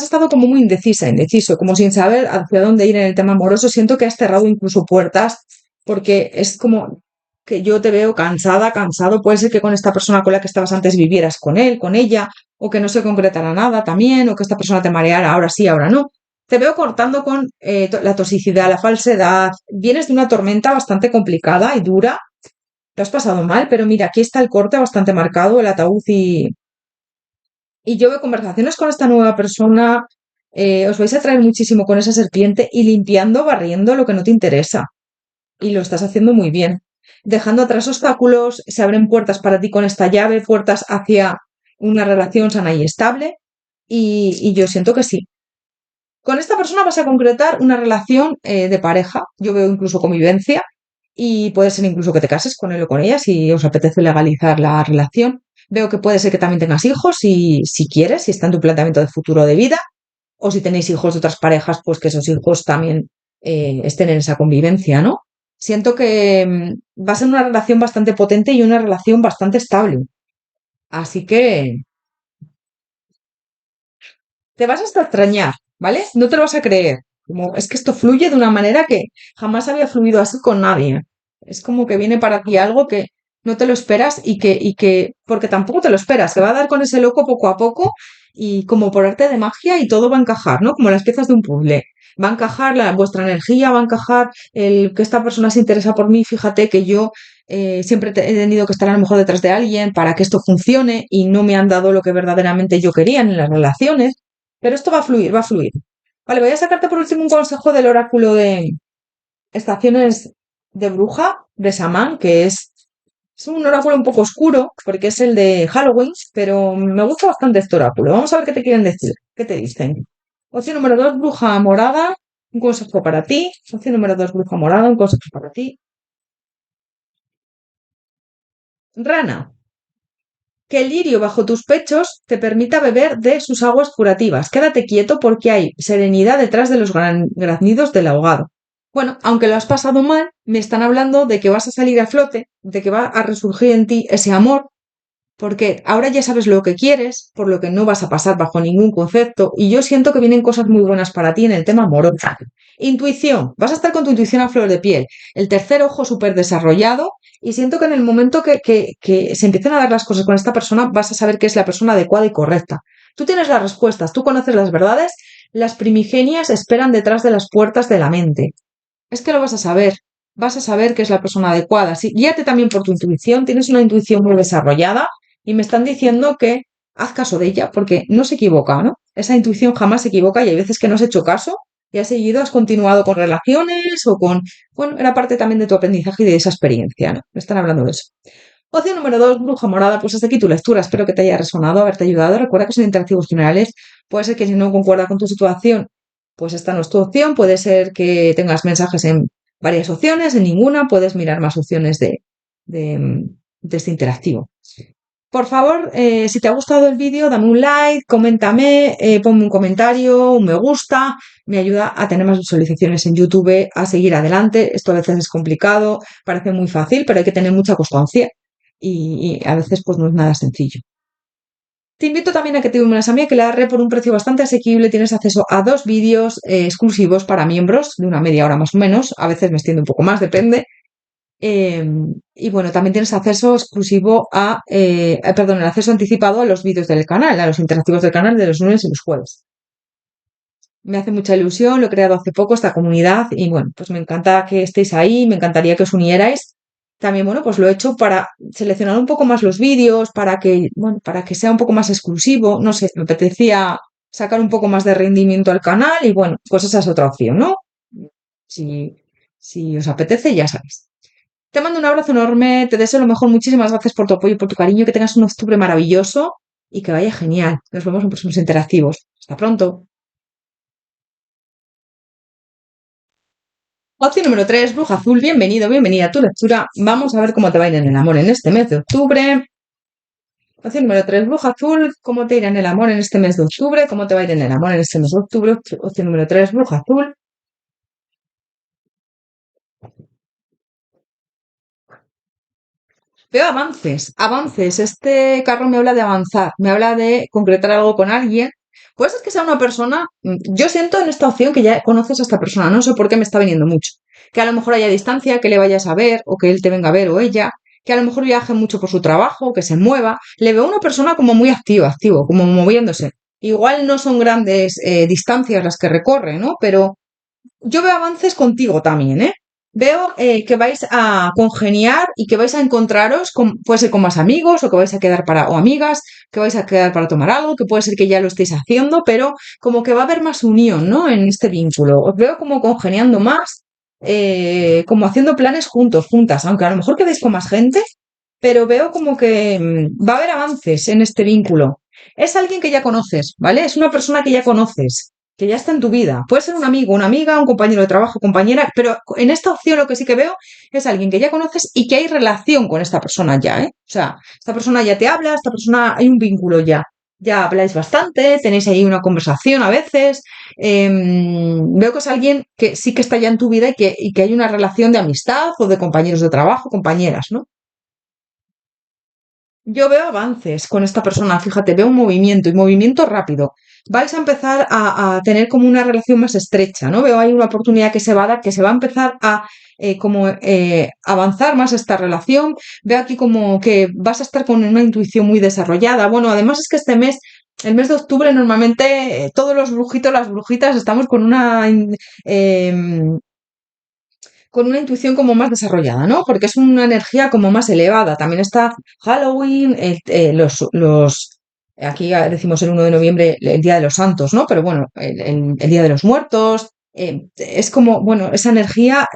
estado como muy indecisa, indeciso, como sin saber hacia dónde ir en el tema amoroso. Siento que has cerrado incluso puertas, porque es como que yo te veo cansada, cansado. Puede ser que con esta persona con la que estabas antes vivieras con él, con ella, o que no se concretara nada también, o que esta persona te mareara, ahora sí, ahora no. Te veo cortando con la toxicidad, la falsedad. Vienes de una tormenta bastante complicada y dura. Te has pasado mal, pero mira, aquí está el corte bastante marcado, el ataúd y yo veo conversaciones con esta nueva persona, os vais a traer muchísimo con esa serpiente y limpiando, barriendo lo que no te interesa. Y lo estás haciendo muy bien. Dejando atrás obstáculos, se abren puertas para ti con esta llave, puertas hacia una relación sana y estable. Y yo siento que sí. Con esta persona vas a concretar una relación de pareja. Yo veo incluso convivencia y puede ser incluso que te cases con él o con ella si os apetece legalizar la relación. Veo que puede ser que también tengas hijos si quieres, si está en tu planteamiento de futuro de vida, o si tenéis hijos de otras parejas, pues que esos hijos también estén en esa convivencia, ¿no? Siento que va a ser una relación bastante potente y una relación bastante estable. Así que te vas hasta extrañar, ¿vale? No te lo vas a creer. Como, es que esto fluye de una manera que jamás había fluido así con nadie. Es como que viene para ti algo que no te lo esperas porque tampoco te lo esperas, se va a dar con ese loco poco a poco y como por arte de magia y todo va a encajar, ¿no? Como las piezas de un puzzle. Va a encajar vuestra energía, va a encajar el que esta persona se interesa por mí. Fíjate que yo siempre he tenido que estar a lo mejor detrás de alguien para que esto funcione y no me han dado lo que verdaderamente yo quería en las relaciones. Pero esto va a fluir, va a fluir. Vale, voy a sacarte por último un consejo del oráculo de estaciones de bruja, de Samán, es un oráculo un poco oscuro, porque es el de Halloween, pero me gusta bastante este oráculo. Vamos a ver qué te quieren decir. ¿Qué te dicen? Opción número dos, bruja morada, un consejo para ti. Opción número dos, bruja morada, un consejo para ti. Rana, que el lirio bajo tus pechos te permita beber de sus aguas curativas. Quédate quieto porque hay serenidad detrás de los graznidos del ahogado. Bueno, aunque lo has pasado mal, me están hablando de que vas a salir a flote, de que va a resurgir en ti ese amor, porque ahora ya sabes lo que quieres, por lo que no vas a pasar bajo ningún concepto, y yo siento que vienen cosas muy buenas para ti en el tema amoroso. Intuición, vas a estar con tu intuición a flor de piel, el tercer ojo súper desarrollado, y siento que en el momento que se empiecen a dar las cosas con esta persona, vas a saber que es la persona adecuada y correcta. Tú tienes las respuestas, tú conoces las verdades, las primigenias esperan detrás de las puertas de la mente. Es que lo vas a saber que es la persona adecuada. Sí, guíate también por tu intuición, tienes una intuición muy desarrollada y me están diciendo que haz caso de ella porque no se equivoca, ¿no? Esa intuición jamás se equivoca y hay veces que no has hecho caso y has seguido, has continuado con relaciones o con, bueno, era parte también de tu aprendizaje y de esa experiencia, ¿no? Me están hablando de eso. Opción número dos, bruja morada, pues hasta aquí tu lectura. Espero que te haya resonado, haberte ayudado. Recuerda que son interactivos generales. Puede ser que si no concuerda con tu situación pues esta no es tu opción, puede ser que tengas mensajes en varias opciones, en ninguna, puedes mirar más opciones de este interactivo. Por favor, si te ha gustado el vídeo, dame un like, coméntame, ponme un comentario, un me gusta, me ayuda a tener más visualizaciones en YouTube, a seguir adelante. Esto a veces es complicado, parece muy fácil, pero hay que tener mucha constancia y a veces pues no es nada sencillo. Te invito también a que te unas a mí, que la RE por un precio bastante asequible tienes acceso a 2 vídeos exclusivos para miembros de una media hora más o menos, a veces me extiendo un poco más, depende. Y bueno, también tienes acceso exclusivo perdón, el acceso anticipado a los vídeos del canal, a los interactivos del canal de los lunes y los jueves. Me hace mucha ilusión, lo he creado hace poco, esta comunidad, y bueno, pues me encanta que estéis ahí, me encantaría que os unierais. También, bueno, pues lo he hecho para seleccionar un poco más los vídeos, para que, bueno, para que sea un poco más exclusivo. No sé, me apetecía sacar un poco más de rendimiento al canal y bueno, pues esa es otra opción, ¿no? Si, si os apetece, ya sabéis. Te mando un abrazo enorme, te deseo lo mejor, muchísimas gracias por tu apoyo y por tu cariño, que tengas un octubre maravilloso y que vaya genial. Nos vemos en próximos interactivos. Hasta pronto. Opción número 3, Bruja Azul, bienvenido, bienvenida a tu lectura. Vamos a ver cómo te va a ir en el amor en este mes de octubre. Opción número 3, Bruja Azul, ¿cómo te irá en el amor en este mes de octubre? ¿Cómo te va a ir en el amor en este mes de octubre? Opción número 3, Bruja Azul. Veo avances, avances. Este carro me habla de avanzar, me habla de concretar algo con alguien. Puede ser que sea una persona, yo siento en esta opción que ya conoces a esta persona, no sé por qué me está viniendo mucho. Que a lo mejor haya distancia, que le vayas a ver, o que él te venga a ver, o ella, que a lo mejor viaje mucho por su trabajo, que se mueva. Le veo una persona como muy activa, activo, como moviéndose. Igual no son grandes distancias las que recorre, ¿no? Pero yo veo avances contigo también, ¿eh? Veo que vais a congeniar y que vais a encontraros, puede ser con más amigos o que vais a quedar para, o amigas, que vais a quedar para tomar algo, que puede ser que ya lo estéis haciendo, pero como que va a haber más unión, ¿no? En este vínculo. Os veo como congeniando más, como haciendo planes juntos, juntas, aunque a lo mejor quedéis con más gente, pero veo como que va a haber avances en este vínculo. Es alguien que ya conoces, ¿vale? Es una persona que ya conoces, que ya está en tu vida. Puede ser un amigo, una amiga, un compañero de trabajo, compañera, pero en esta opción lo que sí que veo es alguien que ya conoces y que hay relación con esta persona ya, ¿eh? O sea, esta persona ya te habla, esta persona hay un vínculo ya. Ya habláis bastante, tenéis ahí una conversación a veces. Veo que es alguien que sí que está ya en tu vida y que hay una relación de amistad o de compañeros de trabajo, compañeras, ¿no? Yo veo avances con esta persona, fíjate, veo un movimiento y movimiento rápido. Vais a empezar a tener como una relación más estrecha, ¿no? Veo ahí una oportunidad que se va a dar, que se va a empezar a como avanzar más esta relación. Veo aquí como que vas a estar con una intuición muy desarrollada. Bueno, además es que este mes, el mes de octubre, normalmente todos los brujitos, las brujitas, estamos con una intuición como más desarrollada, ¿no? Porque es una energía como más elevada. También está Halloween, aquí decimos el 1 de noviembre, el Día de los Santos, ¿no? Pero bueno, el Día de los Muertos. Es como, bueno, esa energía,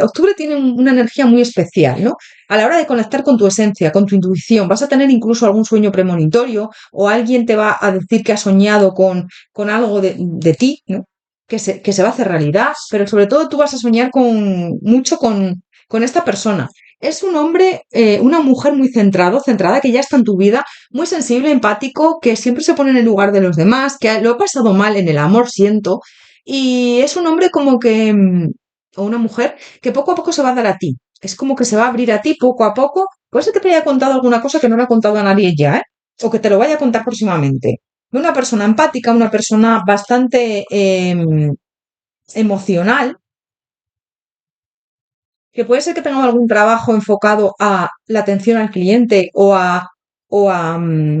octubre tiene una energía muy especial, ¿no? A la hora de conectar con tu esencia, con tu intuición, vas a tener incluso algún sueño premonitorio o alguien te va a decir que ha soñado con algo de ti, ¿no? Que se va a hacer realidad, pero sobre todo tú vas a soñar mucho con esta persona. Es un hombre, una mujer muy centrada, que ya está en tu vida, muy sensible, empático, que siempre se pone en el lugar de los demás, que lo ha pasado mal en el amor, siento, y es un hombre como que, o una mujer, que poco a poco se va a dar a ti. Es como que se va a abrir a ti poco a poco. Puede ser que te haya contado alguna cosa que no le ha contado a nadie ya, ¿eh? O que te lo vaya a contar próximamente. Una persona empática, una persona bastante emocional, que puede ser que tenga algún trabajo enfocado a la atención al cliente o a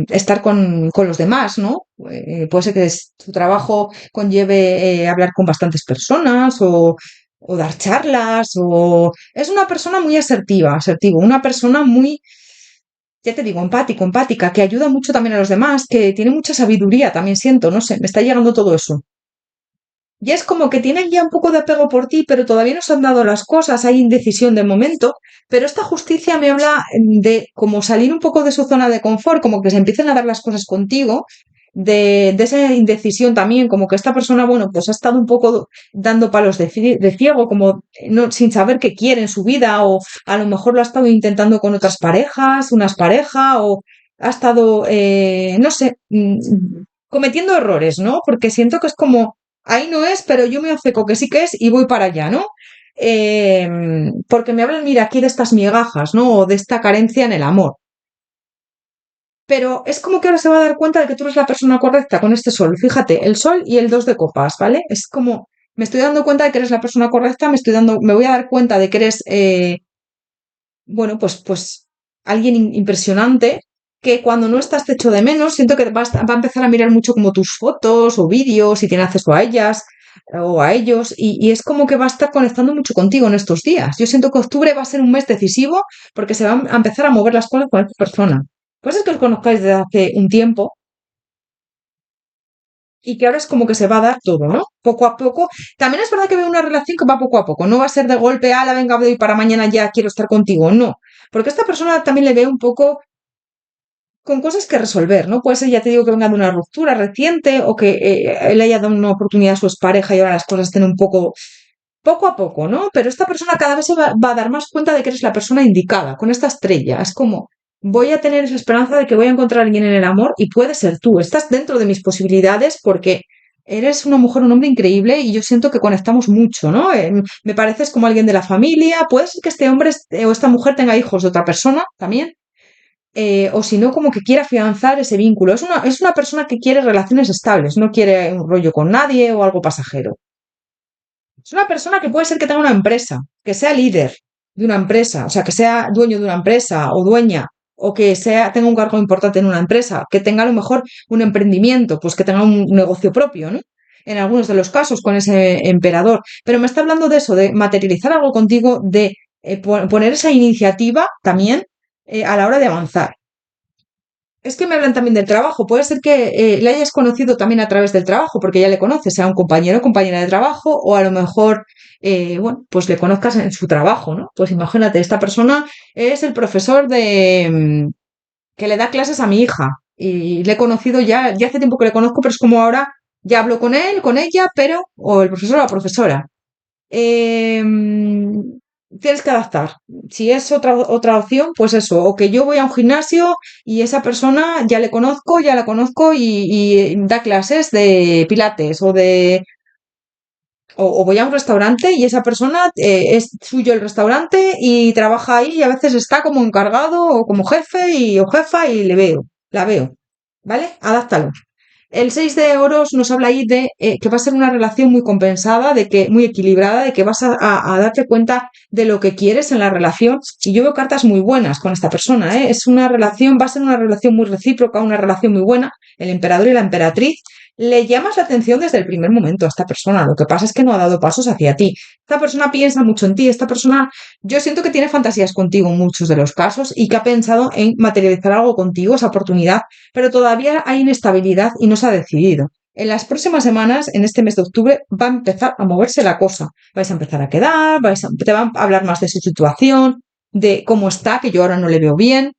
estar con los demás, ¿no? Puede ser que tu trabajo conlleve hablar con bastantes personas o dar charlas o... Es una persona muy asertivo, una persona muy, ya te digo, empática, que ayuda mucho también a los demás, que tiene mucha sabiduría, también siento, no sé, me está llegando todo eso. Y es como que tienen ya un poco de apego por ti, pero todavía no se han dado las cosas, hay indecisión de momento, pero esta justicia me habla de como salir un poco de su zona de confort, como que se empiecen a dar las cosas contigo, de esa indecisión también, como que esta persona, bueno, pues ha estado un poco dando palos de ciego, como no, sin saber qué quiere en su vida, o a lo mejor lo ha estado intentando con otras parejas, unas parejas, o ha estado, no sé, cometiendo errores, ¿no? Porque siento que es como, ahí no es, pero yo me acerco que sí que es y voy para allá, ¿no? Porque me hablan, mira, aquí de estas migajas, ¿no? O de esta carencia en el amor. Pero es como que ahora se va a dar cuenta de que tú eres la persona correcta con este sol. Fíjate, el sol y el dos de copas, ¿vale? Es como, me estoy dando cuenta de que eres la persona correcta, me voy a dar cuenta de que eres, bueno, pues alguien impresionante, que cuando no estás te echo de menos, siento que va a empezar a mirar mucho como tus fotos o vídeos, si tiene acceso a ellas o a ellos, y es como que va a estar conectando mucho contigo en estos días. Yo siento que octubre va a ser un mes decisivo porque se van a empezar a mover las cosas con esta persona. Pues es que os conozcáis desde hace un tiempo y que ahora es como que se va a dar todo, ¿no? Poco a poco. También es verdad que veo una relación que va poco a poco. No va a ser de golpe, ala, venga, de hoy para mañana ya quiero estar contigo. No. Porque a esta persona también le veo un poco con cosas que resolver, ¿no? Puede ser, ya te digo, que venga de una ruptura reciente o que él haya dado una oportunidad a su expareja y ahora las cosas estén un poco, poco a poco, ¿no? Pero esta persona cada vez va a dar más cuenta de que eres la persona indicada, con esta estrella. Es como, voy a tener esa esperanza de que voy a encontrar a alguien en el amor y puede ser tú. Estás dentro de mis posibilidades porque eres una mujer, un hombre increíble y yo siento que conectamos mucho, ¿no? Me pareces como alguien de la familia. Puede ser que este hombre o esta mujer tenga hijos de otra persona también, o si no, como que quiere afianzar ese vínculo. Es una persona que quiere relaciones estables, no quiere un rollo con nadie o algo pasajero. Es una persona que puede ser que tenga una empresa, que sea líder de una empresa, o sea, que sea dueño de una empresa o dueña, o que tenga un cargo importante en una empresa, que tenga a lo mejor un emprendimiento, pues que tenga un negocio propio, ¿no? En algunos de los casos con ese emperador. Pero me está hablando de eso, de materializar algo contigo, de poner esa iniciativa también a la hora de avanzar. Es que me hablan también del trabajo. Puede ser que le hayas conocido también a través del trabajo, porque ya le conoces, sea un compañero o compañera de trabajo, o a lo mejor, bueno, pues le conozcas en su trabajo, ¿no? Pues imagínate, esta persona es el profesor que le da clases a mi hija. Y le he conocido ya hace tiempo que le conozco, pero es como ahora ya hablo con él, con ella, pero, o el profesor o la profesora. Tienes que adaptar. Si es otra opción, pues eso, o que yo voy a un gimnasio y esa persona ya la conozco y da clases de pilates o voy a un restaurante y esa persona es suyo el restaurante y trabaja ahí y a veces está como encargado o como jefe o jefa y la veo, ¿vale? Adáptalo. El 6 de oros nos habla ahí de que va a ser una relación muy compensada, de que muy equilibrada, de que vas a darte cuenta de lo que quieres en la relación. Y yo veo cartas muy buenas con esta persona, ¿eh? Es una relación, va a ser una relación muy recíproca, una relación muy buena. El emperador y la emperatriz. Le llamas la atención desde el primer momento a esta persona. Lo que pasa es que no ha dado pasos hacia ti. Esta persona piensa mucho en ti. Esta persona, yo siento que tiene fantasías contigo en muchos de los casos y que ha pensado en materializar algo contigo, esa oportunidad, pero todavía hay inestabilidad y no se ha decidido. En las próximas semanas, en este mes de octubre, va a empezar a moverse la cosa. Vais a empezar a quedar, te van a hablar más de su situación, de cómo está, que yo ahora no le veo bien,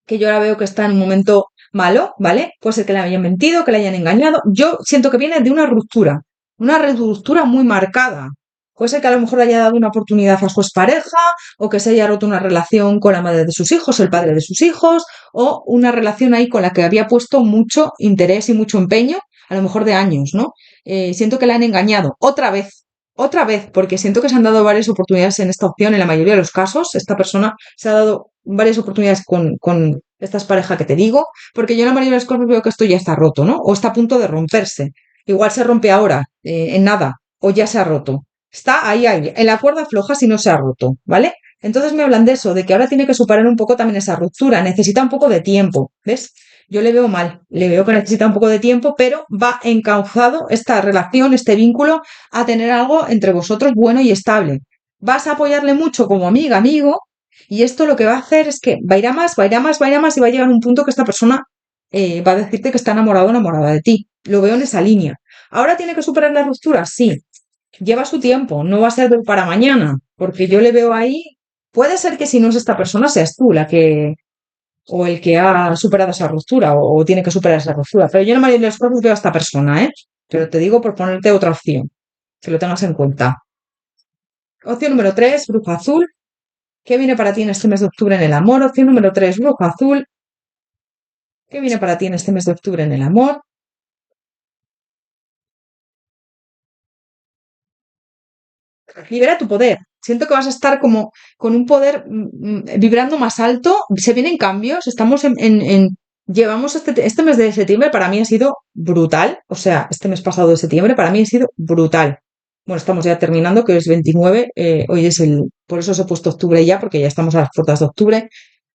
que yo ahora veo que está en un momento malo, ¿vale? Puede ser que le hayan mentido, que le hayan engañado. Yo siento que viene de una ruptura muy marcada. Puede ser que a lo mejor le haya dado una oportunidad a su expareja, o que se haya roto una relación con la madre de sus hijos, el padre de sus hijos, o una relación ahí con la que había puesto mucho interés y mucho empeño, a lo mejor de años, ¿no? Siento que la han engañado otra vez, porque siento que se han dado varias oportunidades en esta opción, en la mayoría de los casos. Esta persona se ha dado varias oportunidades con estas parejas que te digo, porque yo en la mayoría de los casos veo que esto ya está roto, ¿no? O está a punto de romperse. Igual se rompe ahora, en nada, o ya se ha roto. Está ahí, en la cuerda floja si no se ha roto, ¿vale? Entonces me hablan de eso, de que ahora tiene que superar un poco también esa ruptura, necesita un poco de tiempo, ¿ves? Yo le veo mal, le veo que necesita un poco de tiempo, pero va encauzado esta relación, este vínculo, a tener algo entre vosotros bueno y estable. Vas a apoyarle mucho como amiga, amigo, y esto lo que va a hacer es que va a ir a más, va a ir a más, va a ir a más y va a llegar a un punto que esta persona va a decirte que está enamorado o enamorada de ti. Lo veo en esa línea. ¿Ahora tiene que superar la ruptura? Sí. Lleva su tiempo, no va a ser de hoy para mañana, porque yo le veo ahí. Puede ser que si no es esta persona, seas tú o el que ha superado esa ruptura o tiene que superar esa ruptura. Pero yo no me los cuerpos veo a esta persona, ¿eh? Pero te digo por ponerte otra opción, que lo tengas en cuenta. Opción número 3, brujo azul. ¿Qué viene para ti en este mes de octubre en el amor? Opción número 3, brujo azul. ¿Qué viene para ti en este mes de octubre en el amor? Libera tu poder. Siento que vas a estar como con un poder vibrando más alto. Se vienen cambios. Estamos llevamos este mes de septiembre para mí ha sido brutal. O sea, este mes pasado de septiembre para mí ha sido brutal. Bueno, estamos ya terminando, que es 29. Hoy es por eso os he puesto octubre ya, porque ya estamos a las puertas de octubre.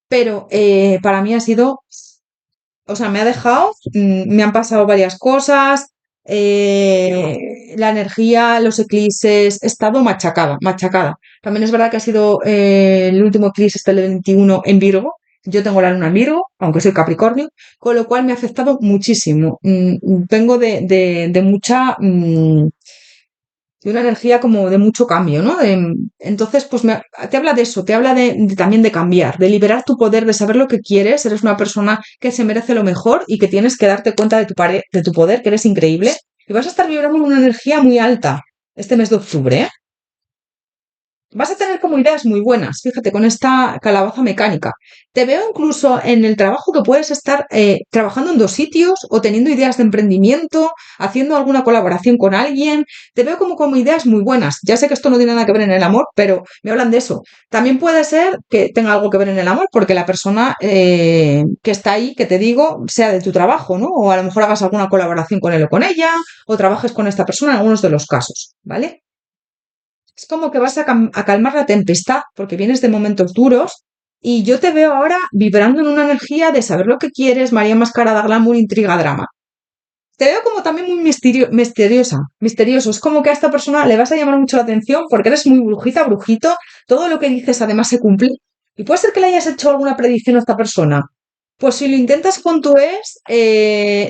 Pero para mí ha sido, o sea, me ha dejado, me han pasado varias cosas, la energía, los eclipses, he estado machacada, machacada. También es verdad que ha sido el último eclipse este del 21 en Virgo. Yo tengo la luna en Virgo, aunque soy Capricornio, con lo cual me ha afectado muchísimo. Vengo de mucha, de una energía como de mucho cambio, ¿no? Entonces, pues te habla de eso, te habla también de cambiar, de liberar tu poder, de saber lo que quieres, eres una persona que se merece lo mejor y que tienes que darte cuenta de tu poder, que eres increíble, y vas a estar vibrando en una energía muy alta este mes de octubre, ¿eh? Vas a tener como ideas muy buenas, fíjate, con esta calabaza mecánica. Te veo incluso en el trabajo que puedes estar trabajando en dos sitios o teniendo ideas de emprendimiento, haciendo alguna colaboración con alguien. Te veo como ideas muy buenas. Ya sé que esto no tiene nada que ver en el amor, pero me hablan de eso. También puede ser que tenga algo que ver en el amor, porque la persona que está ahí, que te digo, sea de tu trabajo, ¿no? O a lo mejor hagas alguna colaboración con él o con ella, o trabajes con esta persona en algunos de los casos, ¿vale? Es como que vas a calmar la tempestad, porque vienes de momentos duros y yo te veo ahora vibrando en una energía de saber lo que quieres, María Mascarada, glamour, intriga, drama. Te veo como también muy misteriosa, misterioso. Es como que a esta persona le vas a llamar mucho la atención porque eres muy brujita, brujito. Todo lo que dices además se cumple. Y puede ser que le hayas hecho alguna predicción a esta persona. Pues si lo intentas con tu ex,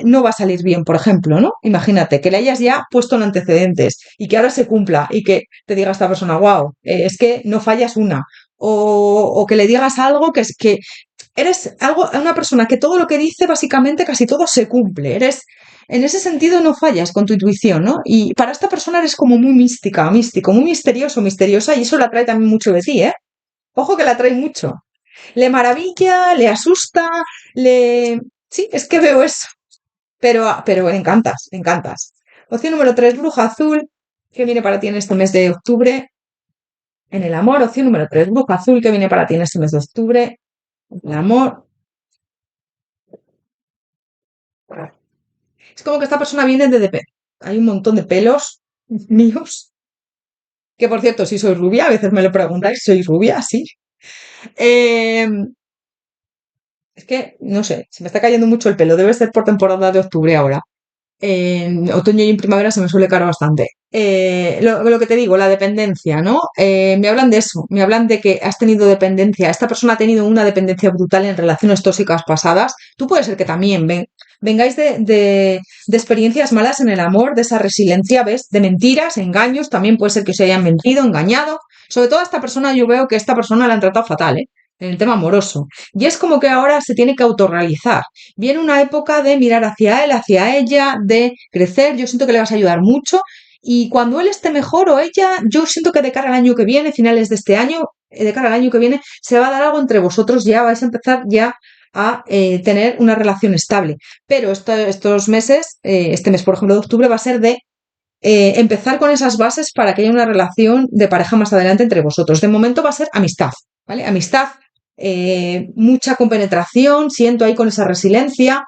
no va a salir bien, por ejemplo, ¿no? Imagínate que le hayas ya puesto en antecedentes y que ahora se cumpla y que te diga esta persona, wow, es que no fallas una. O que le digas algo que es que eres una persona que todo lo que dice, básicamente casi todo se cumple. En ese sentido no fallas con tu intuición, ¿no? Y para esta persona eres como muy mística, místico, muy misterioso, misteriosa, y eso la atrae también mucho de ti, ¿eh? Ojo que la atrae mucho. Le maravilla, le asusta, le... Sí, es que veo eso. Pero encantas, encantas. Opción número 3, bruja azul. ¿Qué viene para ti en este mes de octubre? En el amor. Opción número 3, bruja azul. ¿Qué viene para ti en este mes de octubre? En el amor. Es como que esta persona viene Hay un montón de pelos míos. Que por cierto, sí soy rubia. A veces me lo preguntáis. Soy rubia, sí. Eh, es que, no sé, se me está cayendo mucho el pelo. Debe ser por temporada de octubre ahora. En otoño y en primavera se me suele caer bastante. Lo que te digo, la dependencia, ¿no? Me hablan de eso, me hablan de que has tenido dependencia, esta persona ha tenido una dependencia brutal en relaciones tóxicas pasadas. Tú puede ser que también vengáis de experiencias malas en el amor, de esa resiliencia, ¿ves? De mentiras, engaños, también puede ser que os hayan mentido, engañado. Sobre todo a esta persona, yo veo que esta persona la han tratado fatal, ¿eh? En el tema amoroso. Y es como que ahora se tiene que autorrealizar. Viene una época de mirar hacia él, hacia ella, de crecer. Yo siento que le vas a ayudar mucho. Y cuando él esté mejor o ella, yo siento que de cara al año que viene, finales de este año, de cara al año que viene, se va a dar algo entre vosotros. Ya vais a empezar ya a tener una relación estable. Pero estos meses, este mes, por ejemplo, de octubre, va a ser de empezar con esas bases para que haya una relación de pareja más adelante entre vosotros. De momento va a ser amistad, ¿vale? Amistad, mucha compenetración, siento ahí con esa resiliencia,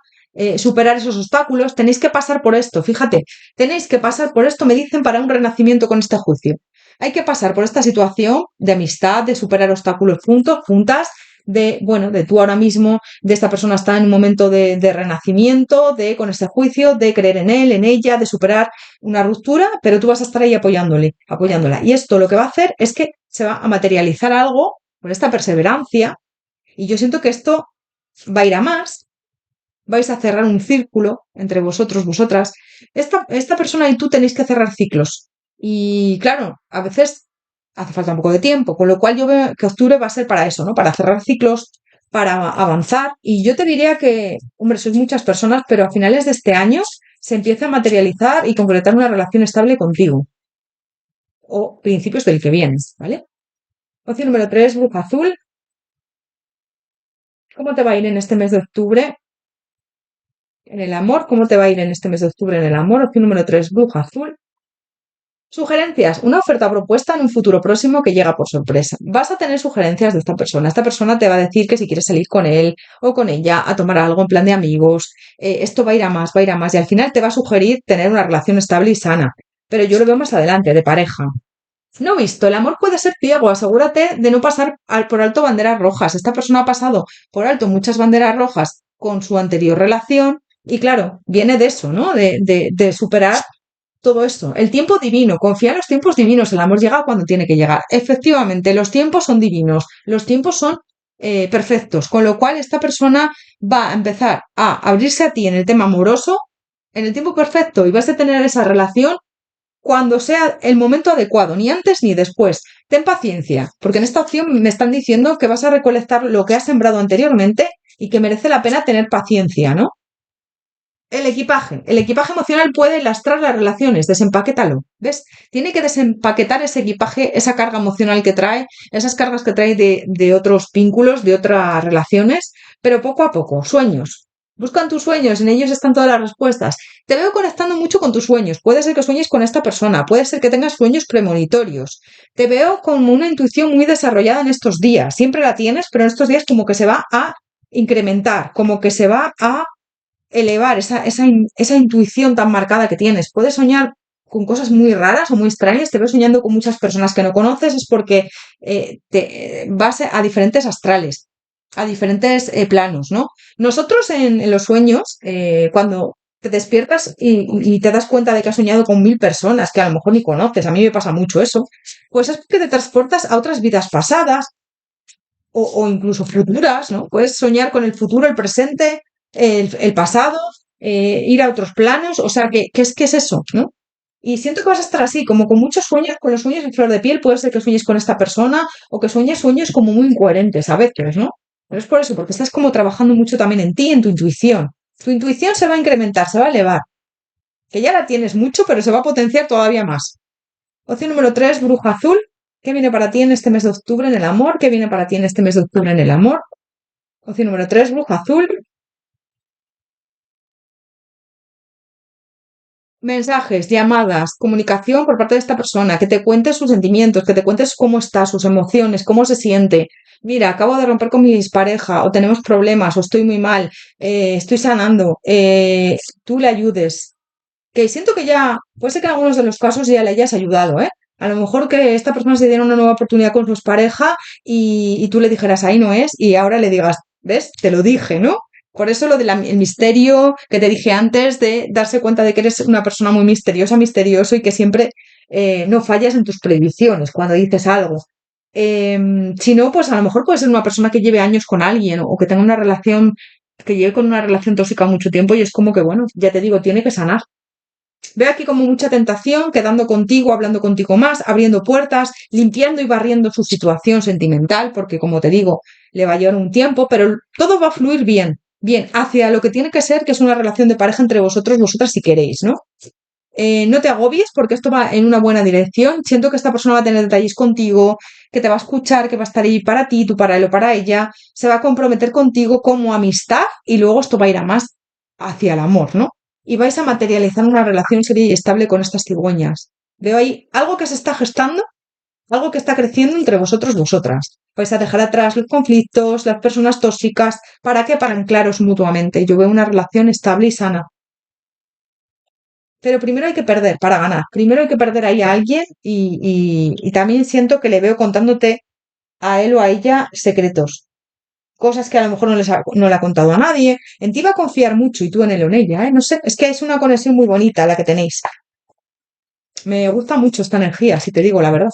superar esos obstáculos. Tenéis que pasar por esto, fíjate, tenéis que pasar por esto, me dicen, para un renacimiento con este juicio. Hay que pasar por esta situación de amistad, de superar obstáculos juntos, juntas, bueno, de tú ahora mismo, de esta persona está en un momento de renacimiento, de con este juicio, de creer en él, en ella, de superar una ruptura, pero tú vas a estar ahí apoyándola. Y esto lo que va a hacer es que se va a materializar algo con esta perseverancia, y yo siento que esto va a ir a más, vais a cerrar un círculo entre vosotros, vosotras. Esta persona y tú tenéis que cerrar ciclos. Y claro, a veces hace falta un poco de tiempo, con lo cual yo veo que octubre va a ser para eso, ¿no? Para cerrar ciclos, para avanzar. Y yo te diría que, hombre, sois muchas personas, pero a finales de este año se empieza a materializar y concretar una relación estable contigo, o principios del que vienes, ¿vale? Opción número 3, bruja azul. ¿Cómo te va a ir en este mes de octubre en el amor? ¿Cómo te va a ir en este mes de octubre en el amor? Opción número 3, bruja azul. Sugerencias. Una oferta propuesta en un futuro próximo que llega por sorpresa. Vas a tener sugerencias de esta persona. Esta persona te va a decir que si quieres salir con él o con ella a tomar algo en plan de amigos, esto va a ir a más, va a ir a más. Y al final te va a sugerir tener una relación estable y sana. Pero yo lo veo más adelante, de pareja. No visto, el amor puede ser ciego. Asegúrate de no pasar por alto banderas rojas. Esta persona ha pasado por alto muchas banderas rojas con su anterior relación y claro, viene de eso, ¿no? De superar todo esto. El tiempo divino, confía en los tiempos divinos. El amor llega cuando tiene que llegar. Efectivamente, los tiempos son divinos, los tiempos son perfectos, con lo cual esta persona va a empezar a abrirse a ti en el tema amoroso en el tiempo perfecto y vas a tener esa relación cuando sea el momento adecuado, ni antes ni después. Ten paciencia, porque en esta opción me están diciendo que vas a recolectar lo que has sembrado anteriormente y que merece la pena tener paciencia, ¿no? El equipaje emocional puede lastrar las relaciones, desempaquétalo, ¿ves? Tiene que desempaquetar ese equipaje, esa carga emocional que trae, esas cargas que trae de otros vínculos, de otras relaciones, pero poco a poco, sueños. Buscan tus sueños, en ellos están todas las respuestas. Te veo conectando mucho con tus sueños. Puede ser que sueñes con esta persona, puede ser que tengas sueños premonitorios. Te veo como una intuición muy desarrollada en estos días. Siempre la tienes, pero en estos días como que se va a incrementar, como que se va a elevar esa intuición tan marcada que tienes. Puedes soñar con cosas muy raras o muy extrañas, te ves soñando con muchas personas que no conoces, es porque te vas a diferentes astrales, a diferentes planos, ¿no? Nosotros en los sueños, cuando te despiertas y te das cuenta de que has soñado con 1000 personas que a lo mejor ni conoces, a mí me pasa mucho eso, pues es porque te transportas a otras vidas pasadas, o incluso futuras, ¿no? Puedes soñar con el futuro, el presente, el pasado, ir a otros planos, o sea, ¿qué es eso, no? Y siento que vas a estar así, como con muchos sueños, con los sueños en flor de piel, puede ser que sueñes con esta persona o que sueñes sueños como muy incoherentes a veces, ¿no? Pero es por eso, porque estás como trabajando mucho también en ti, en tu intuición. Tu intuición se va a incrementar, se va a elevar, que ya la tienes mucho, pero se va a potenciar todavía más. Opción número 3, bruja azul. ¿Qué viene para ti en este mes de octubre en el amor? ¿Qué viene para ti en este mes de octubre en el amor? Opción número 3, bruja azul. Mensajes, llamadas, comunicación por parte de esta persona, que te cuentes sus sentimientos, que te cuentes cómo está, sus emociones, cómo se siente. Mira, acabo de romper con mi pareja, o tenemos problemas, o estoy muy mal, estoy sanando, tú le ayudes. Que siento que ya, puede ser que en algunos de los casos ya le hayas ayudado, ¿eh? A lo mejor que esta persona se diera una nueva oportunidad con su pareja y tú le dijeras, ahí no es, y ahora le digas, ¿ves? Te lo dije, ¿no? Por eso lo del misterio que te dije antes de darse cuenta de que eres una persona muy misteriosa, misterioso y que siempre no fallas en tus predicciones cuando dices algo. Si no, pues a lo mejor puede ser una persona que lleve años con alguien o que tenga una relación, que lleve con una relación tóxica mucho tiempo y es como que, bueno, ya te digo, tiene que sanar. Veo aquí como mucha tentación, quedando contigo, hablando contigo más, abriendo puertas, limpiando y barriendo su situación sentimental, porque como te digo, le va a llevar un tiempo, pero todo va a fluir bien, bien, hacia lo que tiene que ser, que es una relación de pareja entre vosotros, vosotras si queréis, ¿no? No te agobies porque esto va en una buena dirección. Siento que esta persona va a tener detalles contigo, que te va a escuchar, que va a estar ahí para ti, tú para él o para ella, se va a comprometer contigo como amistad y luego esto va a ir a más hacia el amor, ¿no? Y vais a materializar una relación seria y estable con estas cigüeñas. Veo ahí algo que se está gestando, algo que está creciendo entre vosotros, vosotras. Vais a dejar atrás los conflictos, las personas tóxicas. ¿Para qué? Para anclaros mutuamente. Yo veo una relación estable y sana. Pero primero hay que perder para ganar. Primero hay que perder ahí a alguien y también siento que le veo contándote a él o a ella secretos. Cosas que a lo mejor no le ha contado a nadie. En ti va a confiar mucho y tú en él o en ella, ¿eh? No sé, es que es una conexión muy bonita la que tenéis. Me gusta mucho esta energía, si te digo la verdad.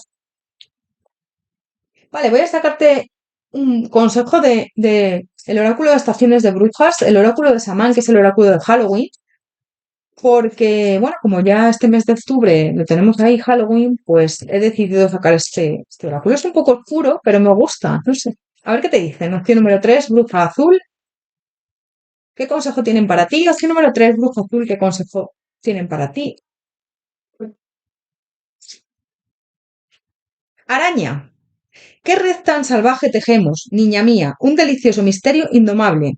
Vale, voy a sacarte un consejo de el oráculo de estaciones de brujas, el oráculo de Samán, que es el oráculo de Halloween. Porque, bueno, como ya este mes de octubre lo tenemos ahí, Halloween, pues he decidido sacar este oráculo. Es un poco oscuro, pero me gusta, no sé. A ver qué te dicen. Opción número 3, bruja azul. ¿Qué consejo tienen para ti? Opción número 3, bruja azul. ¿Qué consejo tienen para ti? Araña. ¿Qué red tan salvaje tejemos, niña mía? Un delicioso misterio indomable.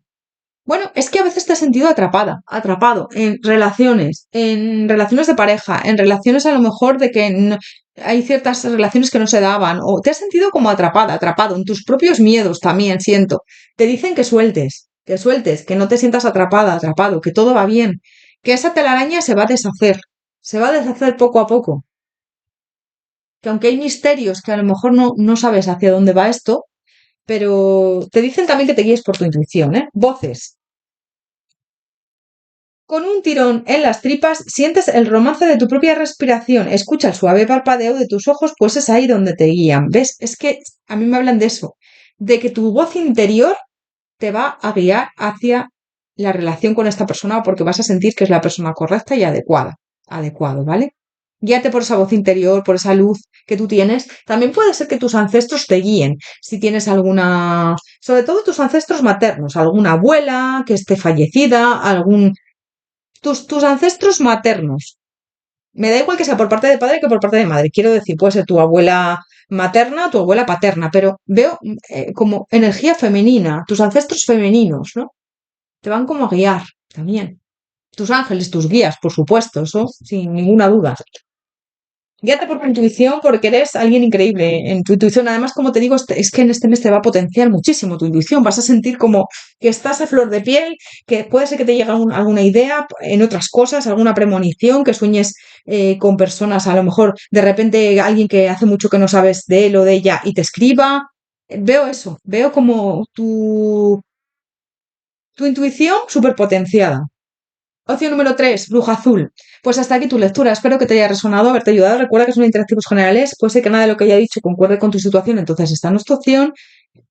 Bueno, es que a veces te has sentido atrapada, atrapado en relaciones de pareja, en relaciones a lo mejor de que hay ciertas relaciones que no se daban, o te has sentido como atrapada, atrapado en tus propios miedos también, siento. Te dicen que sueltes, que no te sientas atrapada, atrapado, que todo va bien, que esa telaraña se va a deshacer poco a poco, que aunque hay misterios que a lo mejor no sabes hacia dónde va esto, pero te dicen también que te guíes por tu intuición, ¿eh? Voces. Con un tirón en las tripas sientes el romance de tu propia respiración, escucha el suave parpadeo de tus ojos, pues es ahí donde te guían. ¿Ves? Es que a mí me hablan de eso, de que tu voz interior te va a guiar hacia la relación con esta persona porque vas a sentir que es la persona correcta y adecuada. Adecuado, ¿vale? Guíate por esa voz interior, por esa luz que tú tienes. También puede ser que tus ancestros te guíen. Si tienes alguna, sobre todo tus ancestros maternos, alguna abuela que esté fallecida, tus ancestros maternos. Me da igual que sea por parte de padre que por parte de madre. Quiero decir, puede ser tu abuela materna, tu abuela paterna, pero veo como energía femenina, tus ancestros femeninos, ¿no? Te van como a guiar también. Tus ángeles, tus guías, por supuesto, eso sin ninguna duda. Guíate por tu intuición porque eres alguien increíble en tu intuición. Además, como te digo, es que en este mes te va a potenciar muchísimo tu intuición. Vas a sentir como que estás a flor de piel, que puede ser que te llegue alguna idea en otras cosas, alguna premonición, que sueñes con personas, a lo mejor de repente alguien que hace mucho que no sabes de él o de ella y te escriba. Veo eso, veo como tu intuición súper potenciada. Opción número 3, bruja azul. Pues hasta aquí tu lectura. Espero que te haya resonado, haberte ayudado. Recuerda que son interactivos generales. Puede ser que nada de lo que haya dicho concuerde con tu situación, entonces esta no es tu opción.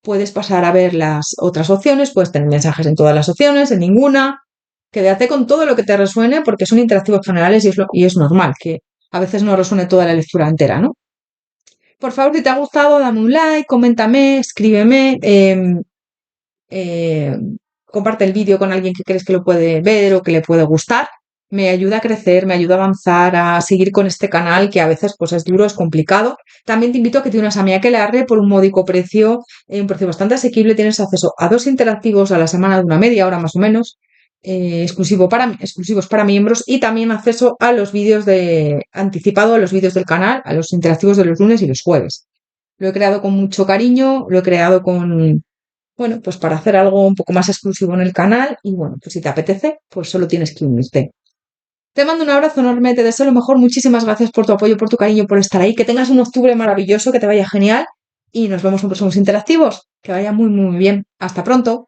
Puedes pasar a ver las otras opciones, puedes tener mensajes en todas las opciones, en ninguna. Quédate con todo lo que te resuene porque son interactivos generales y es normal que a veces no resuene toda la lectura entera, ¿no? Por favor, si te ha gustado, dame un like, coméntame, escríbeme. Eh, Comparte el vídeo con alguien que crees que lo puede ver o que le puede gustar. Me ayuda a crecer, me ayuda a avanzar, a seguir con este canal que a veces pues es duro, es complicado. También te invito a que te unas a mi aquelarre por un módico precio, un precio bastante asequible. Tienes acceso a 2 interactivos a la semana de una media hora más o menos, exclusivos para miembros y también acceso a los vídeos anticipado a los vídeos del canal, a los interactivos de los lunes y los jueves. Lo he creado con mucho cariño, lo he creado bueno, pues para hacer algo un poco más exclusivo en el canal y bueno, pues si te apetece, pues solo tienes que unirte. Te mando un abrazo enorme, te deseo lo mejor, muchísimas gracias por tu apoyo, por tu cariño, por estar ahí, que tengas un octubre maravilloso, que te vaya genial y nos vemos en próximos interactivos, que vaya muy muy bien. Hasta pronto.